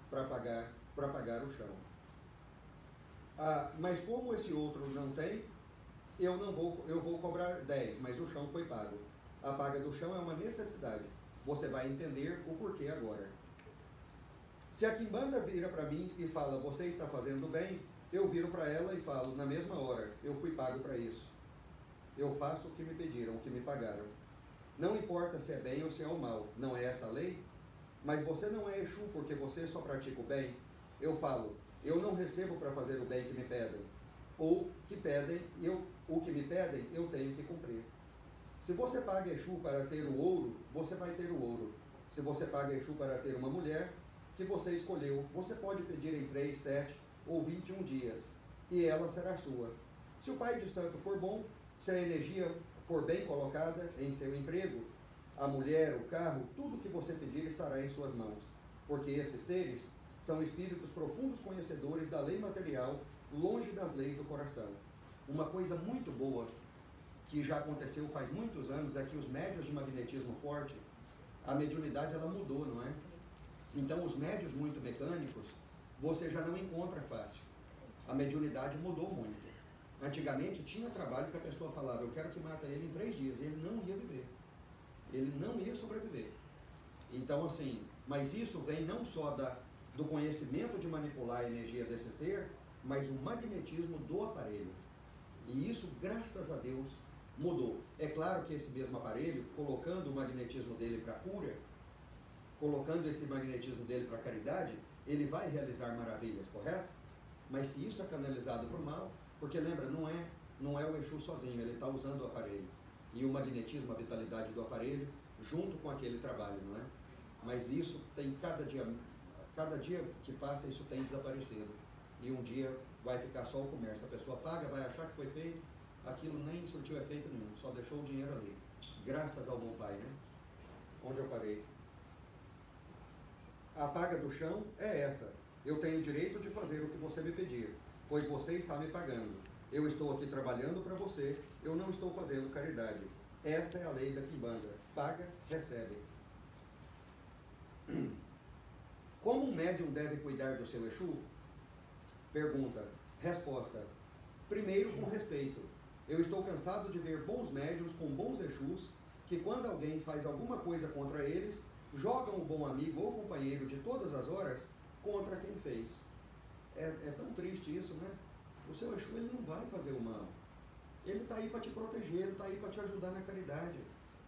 para pagar o chão. Ah, mas como esse outro não tem, eu vou cobrar 10, mas o chão foi pago. A paga do chão é uma necessidade. Você vai entender o porquê agora. Se a Quimbanda vira para mim e fala, você está fazendo bem, eu viro para ela e falo, na mesma hora, eu fui pago para isso. Eu faço o que me pediram, o que me pagaram. Não importa se é bem ou se é o mal, não é essa a lei? Mas você não é Exu porque você só pratica o bem. Eu falo, eu não recebo para fazer o bem que me pedem. Ou que pedem, o que me pedem, eu tenho que cumprir. Se você paga Exu para ter o ouro, você vai ter o ouro. Se você paga Exu para ter uma mulher que você escolheu, você pode pedir em 3, 7 ou 21 dias, e ela será sua. Se o pai de santo for bom, se a energia for bem colocada em seu emprego, a mulher, o carro, tudo que você pedir estará em suas mãos. Porque esses seres são espíritos profundos conhecedores da lei material, longe das leis do coração. Uma coisa muito boa que já aconteceu faz muitos anos é que os médios de magnetismo forte, a mediunidade ela mudou, não é? Então os médios muito mecânicos, você já não encontra fácil. A mediunidade mudou muito. Antigamente tinha trabalho que a pessoa falava, eu quero que mata ele em 3 dias, e ele não ia viver. Ele não ia sobreviver. Então assim, mas isso vem não só do conhecimento de manipular a energia desse ser, mas o magnetismo do aparelho. E isso, graças a Deus, mudou. É claro que esse mesmo aparelho, colocando o magnetismo dele para cura, colocando esse magnetismo dele para a caridade, ele vai realizar maravilhas, correto? Mas se isso é canalizado para o mal, porque lembra, não é o Exu sozinho, ele está usando o aparelho. E o magnetismo, a vitalidade do aparelho, junto com aquele trabalho, não é? Mas isso tem cada dia que passa, isso tem desaparecido. E um dia vai ficar só o comércio. A pessoa paga, vai achar que foi feito, aquilo nem surtiu efeito nenhum, só deixou o dinheiro ali. Graças ao bom Pai, né? Onde eu parei? A paga do chão é essa. Eu tenho o direito de fazer o que você me pedir, pois você está me pagando. Eu estou aqui trabalhando para você, eu não estou fazendo caridade. Essa é a lei da quimbanda. Paga, recebe. Como um médium deve cuidar do seu Exu? Pergunta. Resposta. Primeiro, com respeito. Eu estou cansado de ver bons médiuns com bons Exus, que quando alguém faz alguma coisa contra eles, jogam o bom amigo ou companheiro de todas as horas contra quem fez. É tão triste isso, né? O seu Exu, ele não vai fazer o mal. Ele está aí para te proteger, ele está aí para te ajudar na caridade.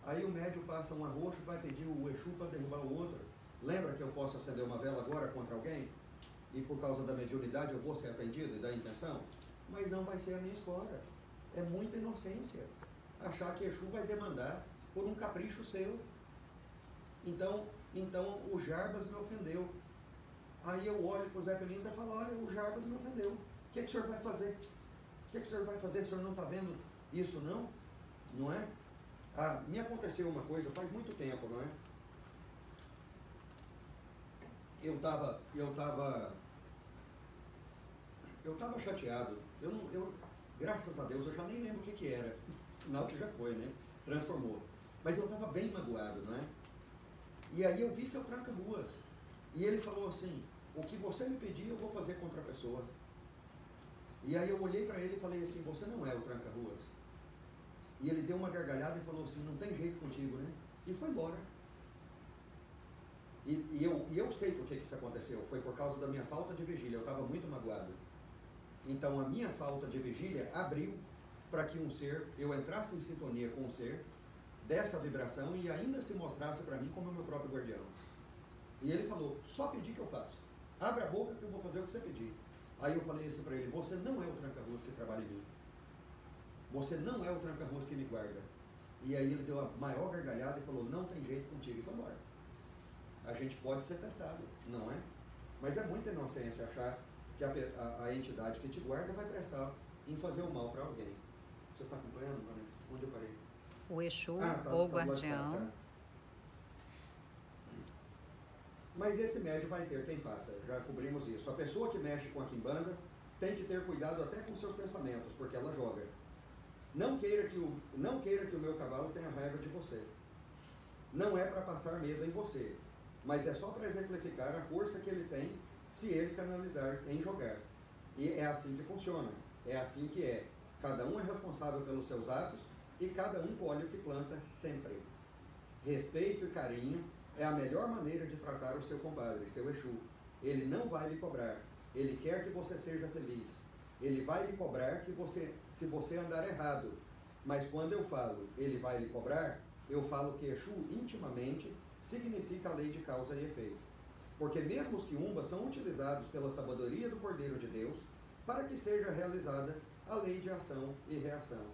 Aí o médium passa um arroxo e vai pedir o Exu para derrubar o outro. Lembra que eu posso acender uma vela agora contra alguém? E por causa da mediunidade eu vou ser atendido e da intenção? Mas não vai ser a minha escolha. É muita inocência achar que Exu vai demandar por um capricho seu. Então o Jarbas me ofendeu. Aí eu olho para o Zé Pelintra e falo, olha, o Jarbas me ofendeu. O que o senhor vai fazer? O que o senhor vai fazer? O senhor não está vendo isso, não? Não é? Me aconteceu uma coisa faz muito tempo, não é? Eu estava chateado. Graças a Deus, eu já nem lembro o que era. Afinal que já foi, né? Transformou. Mas eu estava bem magoado, não é? E aí eu vi seu tranca-ruas. E ele falou assim, o que você me pedir, eu vou fazer contra a pessoa. E aí eu olhei para ele e falei assim, você não é o tranca-ruas. E ele deu uma gargalhada e falou assim, não tem jeito contigo, né? E foi embora. E eu sei por que isso aconteceu. Foi por causa da minha falta de vigília. Eu estava muito magoado. Então a minha falta de vigília abriu para que um ser, eu entrasse em sintonia com um ser dessa vibração e ainda se mostrasse para mim como o meu próprio guardião. E ele falou, só pedir que eu faço. Abre a boca que eu vou fazer o que você pedir. Aí eu falei assim para ele, você não é o tranca-ruas que trabalha em mim. Você não é o tranca-ruas que me guarda. E aí ele deu a maior gargalhada e falou, não tem jeito contigo, e foi embora. A gente pode ser testado, não é? Mas é muita inocência achar que a entidade que te guarda vai prestar em fazer o mal para alguém. Você está acompanhando, Maria? Onde eu parei? O Exu ou guardião. Tá. Mas esse médium vai ter quem faça, já cobrimos isso. A pessoa que mexe com a quimbanda tem que ter cuidado até com seus pensamentos, porque ela joga. Não queira que o meu cavalo tenha raiva de você. Não é para passar medo em você, mas é só para exemplificar a força que ele tem se ele canalizar em jogar. E é assim que funciona, é assim que é. Cada um é responsável pelos seus atos e cada um colhe o que planta sempre. Respeito e carinho é a melhor maneira de tratar o seu compadre, seu Exu. Ele não vai lhe cobrar, ele quer que você seja feliz. Ele vai lhe cobrar se você andar errado. Mas quando eu falo, ele vai lhe cobrar, eu falo que Exu intimamente significa a lei de causa e efeito. Porque mesmo os quiumbas são utilizados pela sabedoria do Cordeiro de Deus para que seja realizada a lei de ação e reação.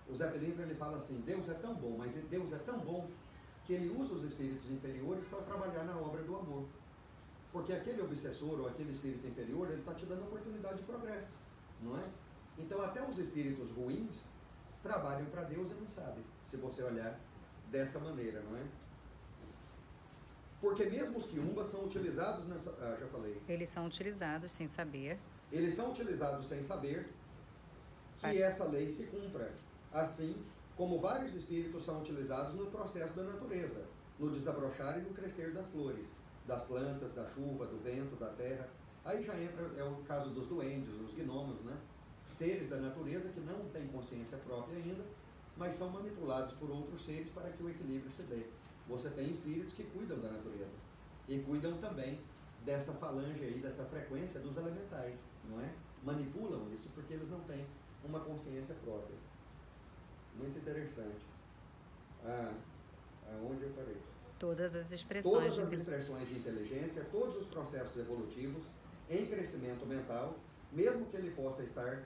O Zé Pelintra, ele fala assim, Deus é tão bom, mas Deus é tão bom que ele usa os espíritos inferiores para trabalhar na obra do amor. Porque aquele obsessor ou aquele espírito inferior, ele está te dando oportunidade de progresso, não é? Então até os espíritos ruins trabalham para Deus e não sabem, se você olhar dessa maneira, não é? Porque mesmo os quiumbas são utilizados nessa... já falei. Eles são utilizados sem saber. Eles são utilizados sem saber que essa lei se cumpra. Assim como vários espíritos são utilizados no processo da natureza, no desabrochar e no crescer das flores, das plantas, da chuva, do vento, da terra. Aí já entra, é o caso dos duendes, os gnomos, né? Seres da natureza que não têm consciência própria ainda, mas são manipulados por outros seres para que o equilíbrio se dê. Você tem espíritos que cuidam da natureza e cuidam também dessa falange aí, dessa frequência dos elementais, não é? Manipulam isso porque eles não têm uma consciência própria. Muito interessante. Onde eu parei? Todas as expressões. Todas as expressões de inteligência, todos os processos evolutivos em crescimento mental, mesmo que ele possa estar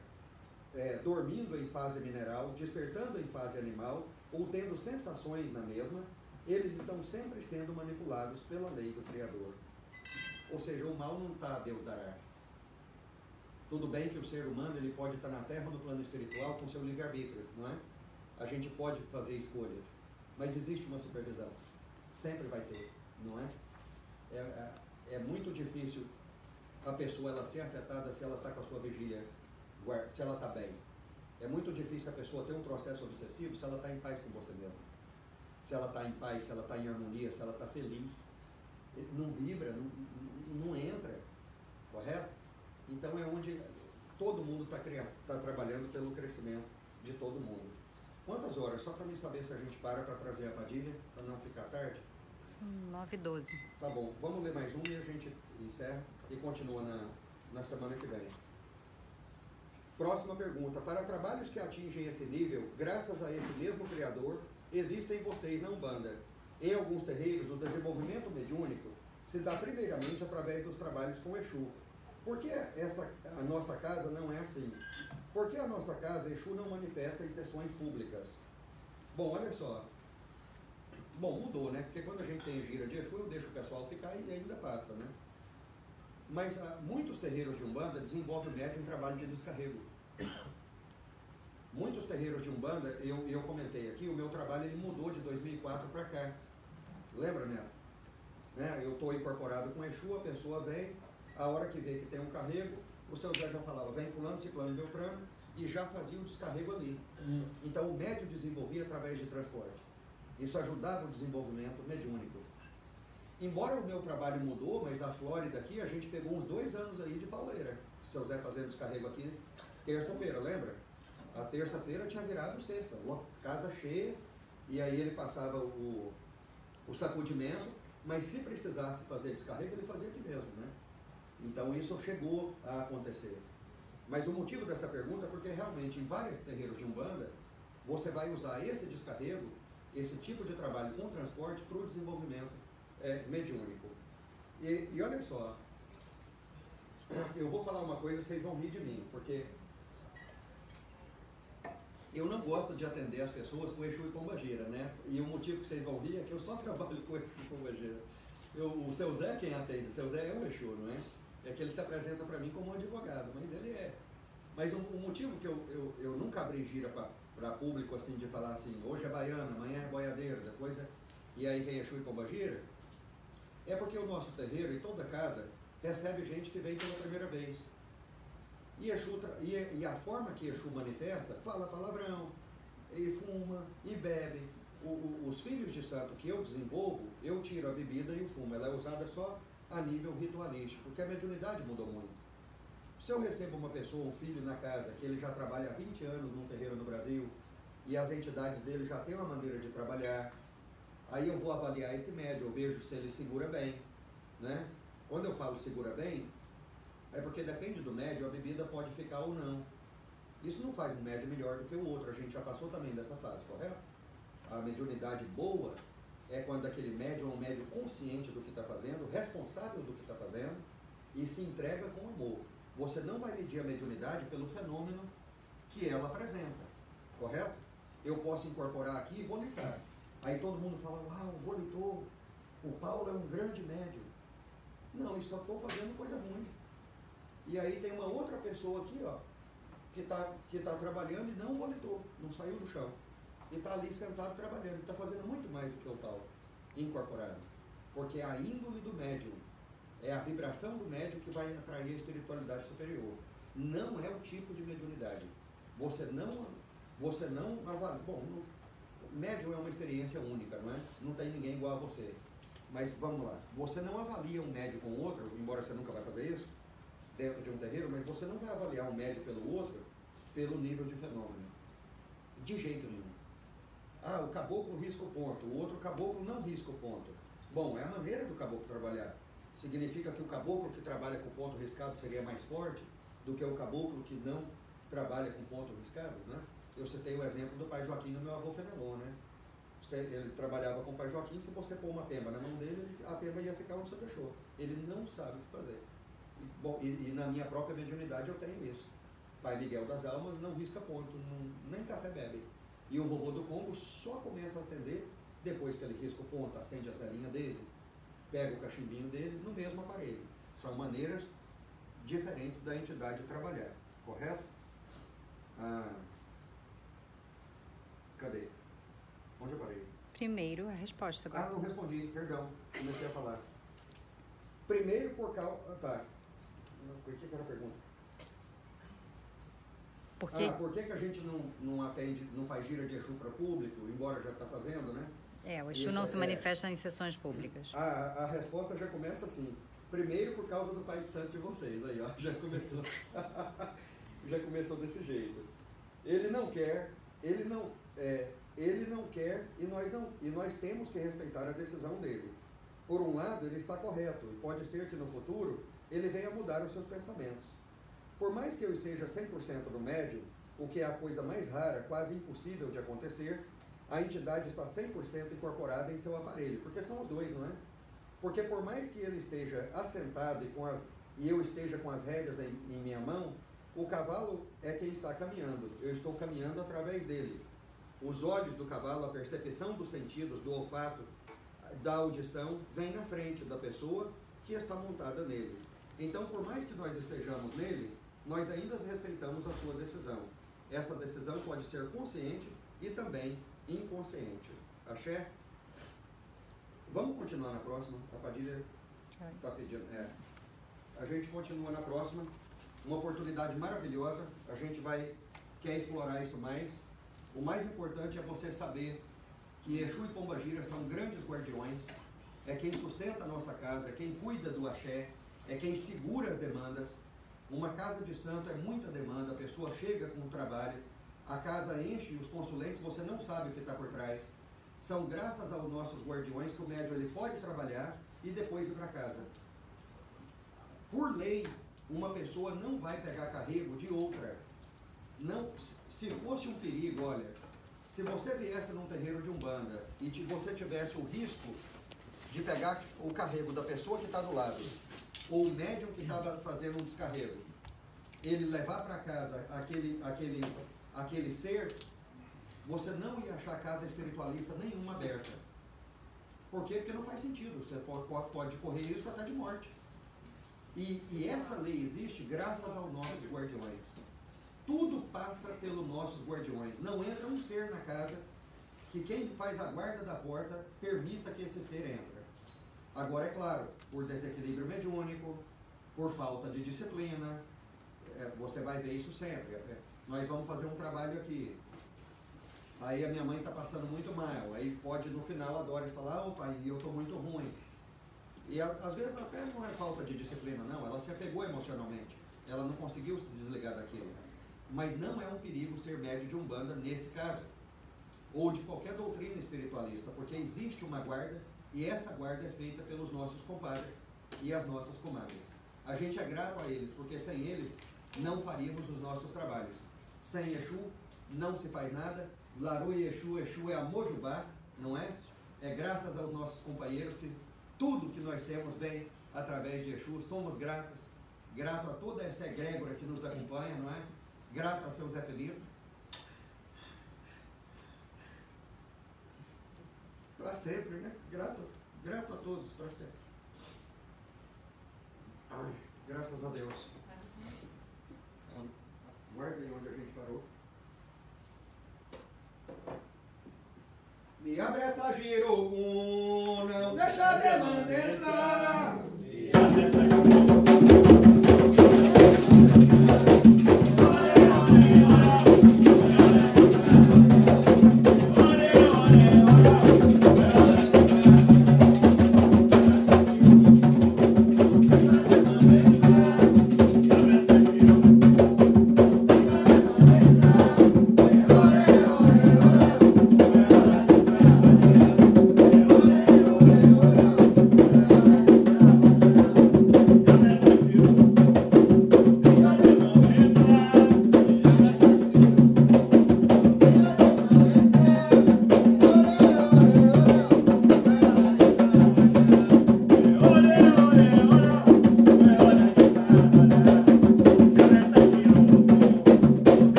dormindo em fase mineral, despertando em fase animal, ou tendo sensações na mesma, eles estão sempre sendo manipulados pela lei do Criador. Ou seja, o mal não está a Deus dará. Tudo bem que o ser humano ele pode estar na Terra, no plano espiritual, com seu livre-arbítrio, não é? A gente pode fazer escolhas, mas existe uma supervisão. Sempre vai ter, não é? É muito difícil a pessoa ela ser afetada se ela está com a sua vigília, se ela está bem. É muito difícil a pessoa ter um processo obsessivo se ela está em paz com você mesmo. Se ela está em paz, se ela está em harmonia, se ela está feliz. Não vibra, não entra, correto? Então é onde todo mundo está trabalhando pelo crescimento de todo mundo. Quantas horas? Só para mim saber se a gente para trazer a Padilha, para não ficar tarde. São 9h12. Tá bom, vamos ler mais um e a gente encerra e continua na semana que vem. Próxima pergunta. Para trabalhos que atingem esse nível, graças a esse mesmo Criador, existem vocês na Umbanda. Em alguns terreiros, o desenvolvimento mediúnico se dá primeiramente através dos trabalhos com Exu. Por que a nossa casa não é assim? Por que a nossa casa Exu não manifesta em sessões públicas? Bom, olha só. Bom, mudou, né? Porque quando a gente tem gira de Exu, eu deixo o pessoal ficar e ainda passa, né? Mas muitos terreiros de Umbanda desenvolvem o médium em trabalho de descarrego. Muitos terreiros de Umbanda, eu comentei aqui, o meu trabalho ele mudou de 2004 para cá. Lembra, né? Eu estou incorporado com Exu, a pessoa vem, a hora que vê que tem um carrego, o seu Zé já falava, vem fulano, ciclano e beltrano, e já fazia o descarrego ali. Então o médium desenvolvia através de transporte. Isso ajudava o desenvolvimento mediúnico. Embora o meu trabalho mudou, mas a Flórida aqui, a gente pegou uns 2 anos aí de pauleira. O seu Zé fazendo descarrego aqui, terça-feira, lembra? A terça-feira tinha virado sexta, casa cheia, e aí ele passava o sacudimento, mas se precisasse fazer descarrego, ele fazia aqui mesmo, né? Então isso chegou a acontecer. Mas o motivo dessa pergunta é porque realmente em vários terreiros de Umbanda, você vai usar esse descarrego, esse tipo de trabalho com transporte para o desenvolvimento mediúnico. E olha só, eu vou falar uma coisa, vocês vão rir de mim, porque eu não gosto de atender as pessoas com Exu e Pombagira, né? E o motivo que vocês vão rir é que eu só trabalho com Exu e Pombagira. O seu Zé, quem atende? O seu Zé é um Exu, não é? É que ele se apresenta para mim como um advogado, mas ele é. Mas o motivo que eu nunca abri gira para público, assim, de falar assim, hoje é baiana, amanhã é boiadeiro, depois e aí vem Exu e Pombagira, é porque o nosso terreiro e toda casa recebe gente que vem pela primeira vez. E a forma que Exu manifesta, fala palavrão, e fuma, e bebe. Os filhos de santo que eu desenvolvo, eu tiro a bebida e o fumo. Ela é usada só a nível ritualístico, porque a mediunidade mudou muito. Se eu recebo uma pessoa, um filho na casa, que ele já trabalha há 20 anos num terreiro no Brasil, e as entidades dele já têm uma maneira de trabalhar, aí eu vou avaliar esse médium, eu vejo se ele segura bem, né? Quando eu falo segura bem, é porque depende do médium, a bebida pode ficar ou não. Isso não faz um médium melhor do que o outro, a gente já passou também dessa fase, correto? A mediunidade boa é quando aquele médium é um médium consciente do que está fazendo, responsável do que está fazendo e se entrega com amor. Você não vai medir a mediunidade pelo fenômeno que ela apresenta, correto? Eu posso incorporar aqui e volitar. Aí todo mundo fala, uau, volitou, o Paulo é um grande médium. Não, eu só estou fazendo coisa ruim. E aí tem uma outra pessoa aqui, ó, que tá trabalhando e não volitou, não saiu do chão. E está ali sentado trabalhando, está fazendo muito mais do que o tal incorporado. Porque a índole do médium, é a vibração do médium que vai atrair a espiritualidade superior. Não é o tipo de mediunidade. Você não avalia. Bom, médium é uma experiência única, não é? Não tem ninguém igual a você. Mas vamos lá, você não avalia um médium com o outro, embora você nunca vai fazer isso, dentro de um terreiro, mas você não vai avaliar um médium pelo outro, pelo nível de fenômeno. De jeito nenhum. Ah, o caboclo risca o ponto, o outro caboclo não risca o ponto. Bom, é a maneira do caboclo trabalhar. Significa que o caboclo que trabalha com ponto riscado seria mais forte do que o caboclo que não trabalha com ponto riscado, né? Eu citei o exemplo do pai Joaquim do meu avô Fenelon, né? ele trabalhava com o pai Joaquim, se você pôr uma pemba na mão dele, a pemba ia ficar onde você deixou. Ele não sabe o que fazer. E na minha própria mediunidade eu tenho isso. Pai Miguel das Almas não risca ponto, nem café bebe. E o vovô do Congo só começa a atender depois que ele risca o ponto, acende as galinhas dele, pega o cachimbinho dele no mesmo aparelho. São maneiras diferentes da entidade trabalhar, correto? Cadê? Onde eu parei? Primeiro a resposta agora. Não respondi, perdão, comecei a falar. Primeiro por causa... Tá. O que era a pergunta? Por quê? Por que a gente não atende, não faz gira de Exu para público, embora já está fazendo, né? O Exu não se manifesta em sessões públicas. A resposta já começa assim. Primeiro por causa do Pai de Santo de vocês, aí ó, já começou. Já começou desse jeito. Ele não quer e nós temos que respeitar a decisão dele. Por um lado, ele está correto, e pode ser que no futuro ele venha mudar os seus pensamentos. Por mais que eu esteja 100% no médium, o que é a coisa mais rara, quase impossível de acontecer, a entidade está 100% incorporada em seu aparelho, porque são os dois, não é? Porque por mais que ele esteja assentado e eu esteja com as rédeas em minha mão, o cavalo é quem está caminhando, eu estou caminhando através dele. Os olhos do cavalo, a percepção dos sentidos, do olfato, da audição, vem na frente da pessoa que está montada nele. Então, por mais que nós estejamos nele, nós ainda respeitamos a sua decisão. Essa decisão pode ser consciente e também inconsciente. Axé? Vamos continuar na próxima? A Padilha está pedindo. A gente continua na próxima. Uma oportunidade maravilhosa. A gente quer explorar isso mais. O mais importante é você saber que Exu e Pombagira são grandes guardiões. É quem sustenta a nossa casa, é quem cuida do axé, é quem segura as demandas. Uma casa de santo é muita demanda, a pessoa chega com o trabalho, a casa enche, os consulentes, você não sabe o que está por trás. São graças aos nossos guardiões que o médium ele pode trabalhar e depois ir para casa. Por lei, uma pessoa não vai pegar carrego de outra. Não, se fosse um perigo, olha, se você viesse num terreiro de Umbanda e você tivesse o risco de pegar o carrego da pessoa que está do lado, ou o médium que estava fazendo um descarrego, ele levar para casa aquele ser, você não ia achar casa espiritualista nenhuma aberta. Por quê? Porque não faz sentido. Você pode correr risco até de morte. E essa lei existe graças aos nossos guardiões. Tudo passa pelos nossos guardiões. Não entra um ser na casa que quem faz a guarda da porta permita que esse ser entre. Agora, é claro, por desequilíbrio mediúnico, por falta de disciplina, você vai ver isso sempre. Nós vamos fazer um trabalho aqui. Aí a minha mãe está passando muito mal. Aí pode, no final, a Dora falar, pai, eu estou muito ruim. E às vezes até não é falta de disciplina, não. Ela se apegou emocionalmente. Ela não conseguiu se desligar daquilo. Mas não é um perigo ser médio de Umbanda nesse caso. Ou de qualquer doutrina espiritualista. Porque existe uma guarda. E essa guarda é feita pelos nossos compadres e as nossas comadres. A gente é grato a eles, porque sem eles não faríamos os nossos trabalhos. Sem Exu não se faz nada. Laru e Exu, Exu é a Mojubá, não é? É graças aos nossos companheiros que tudo que nós temos vem através de Exu. Somos gratos. Grato a toda essa egrégora que nos acompanha, não é? Grato a seu Zé Felipe. Para sempre, né? Grato a todos, para sempre. Ai, graças a Deus. Guarda aí onde a gente parou. Me abre essa girocum, não deixa a demanda entrar. Me abre essa girocum.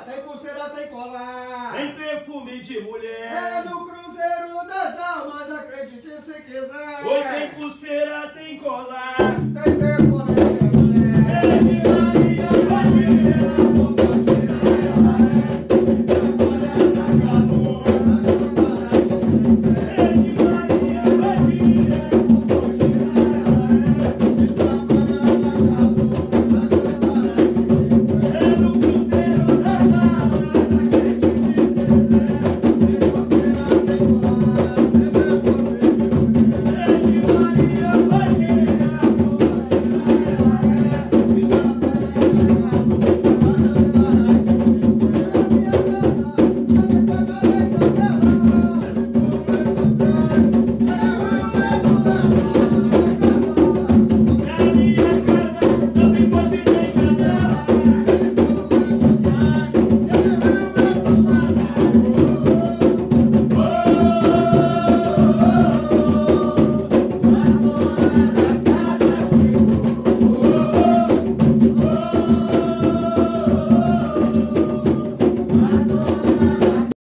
tem pulseira, tem colar. Tem perfume de mulher. É no Cruzeiro das Almas, acredite se quiser. Oi, tem pulseira, tem colar. Tem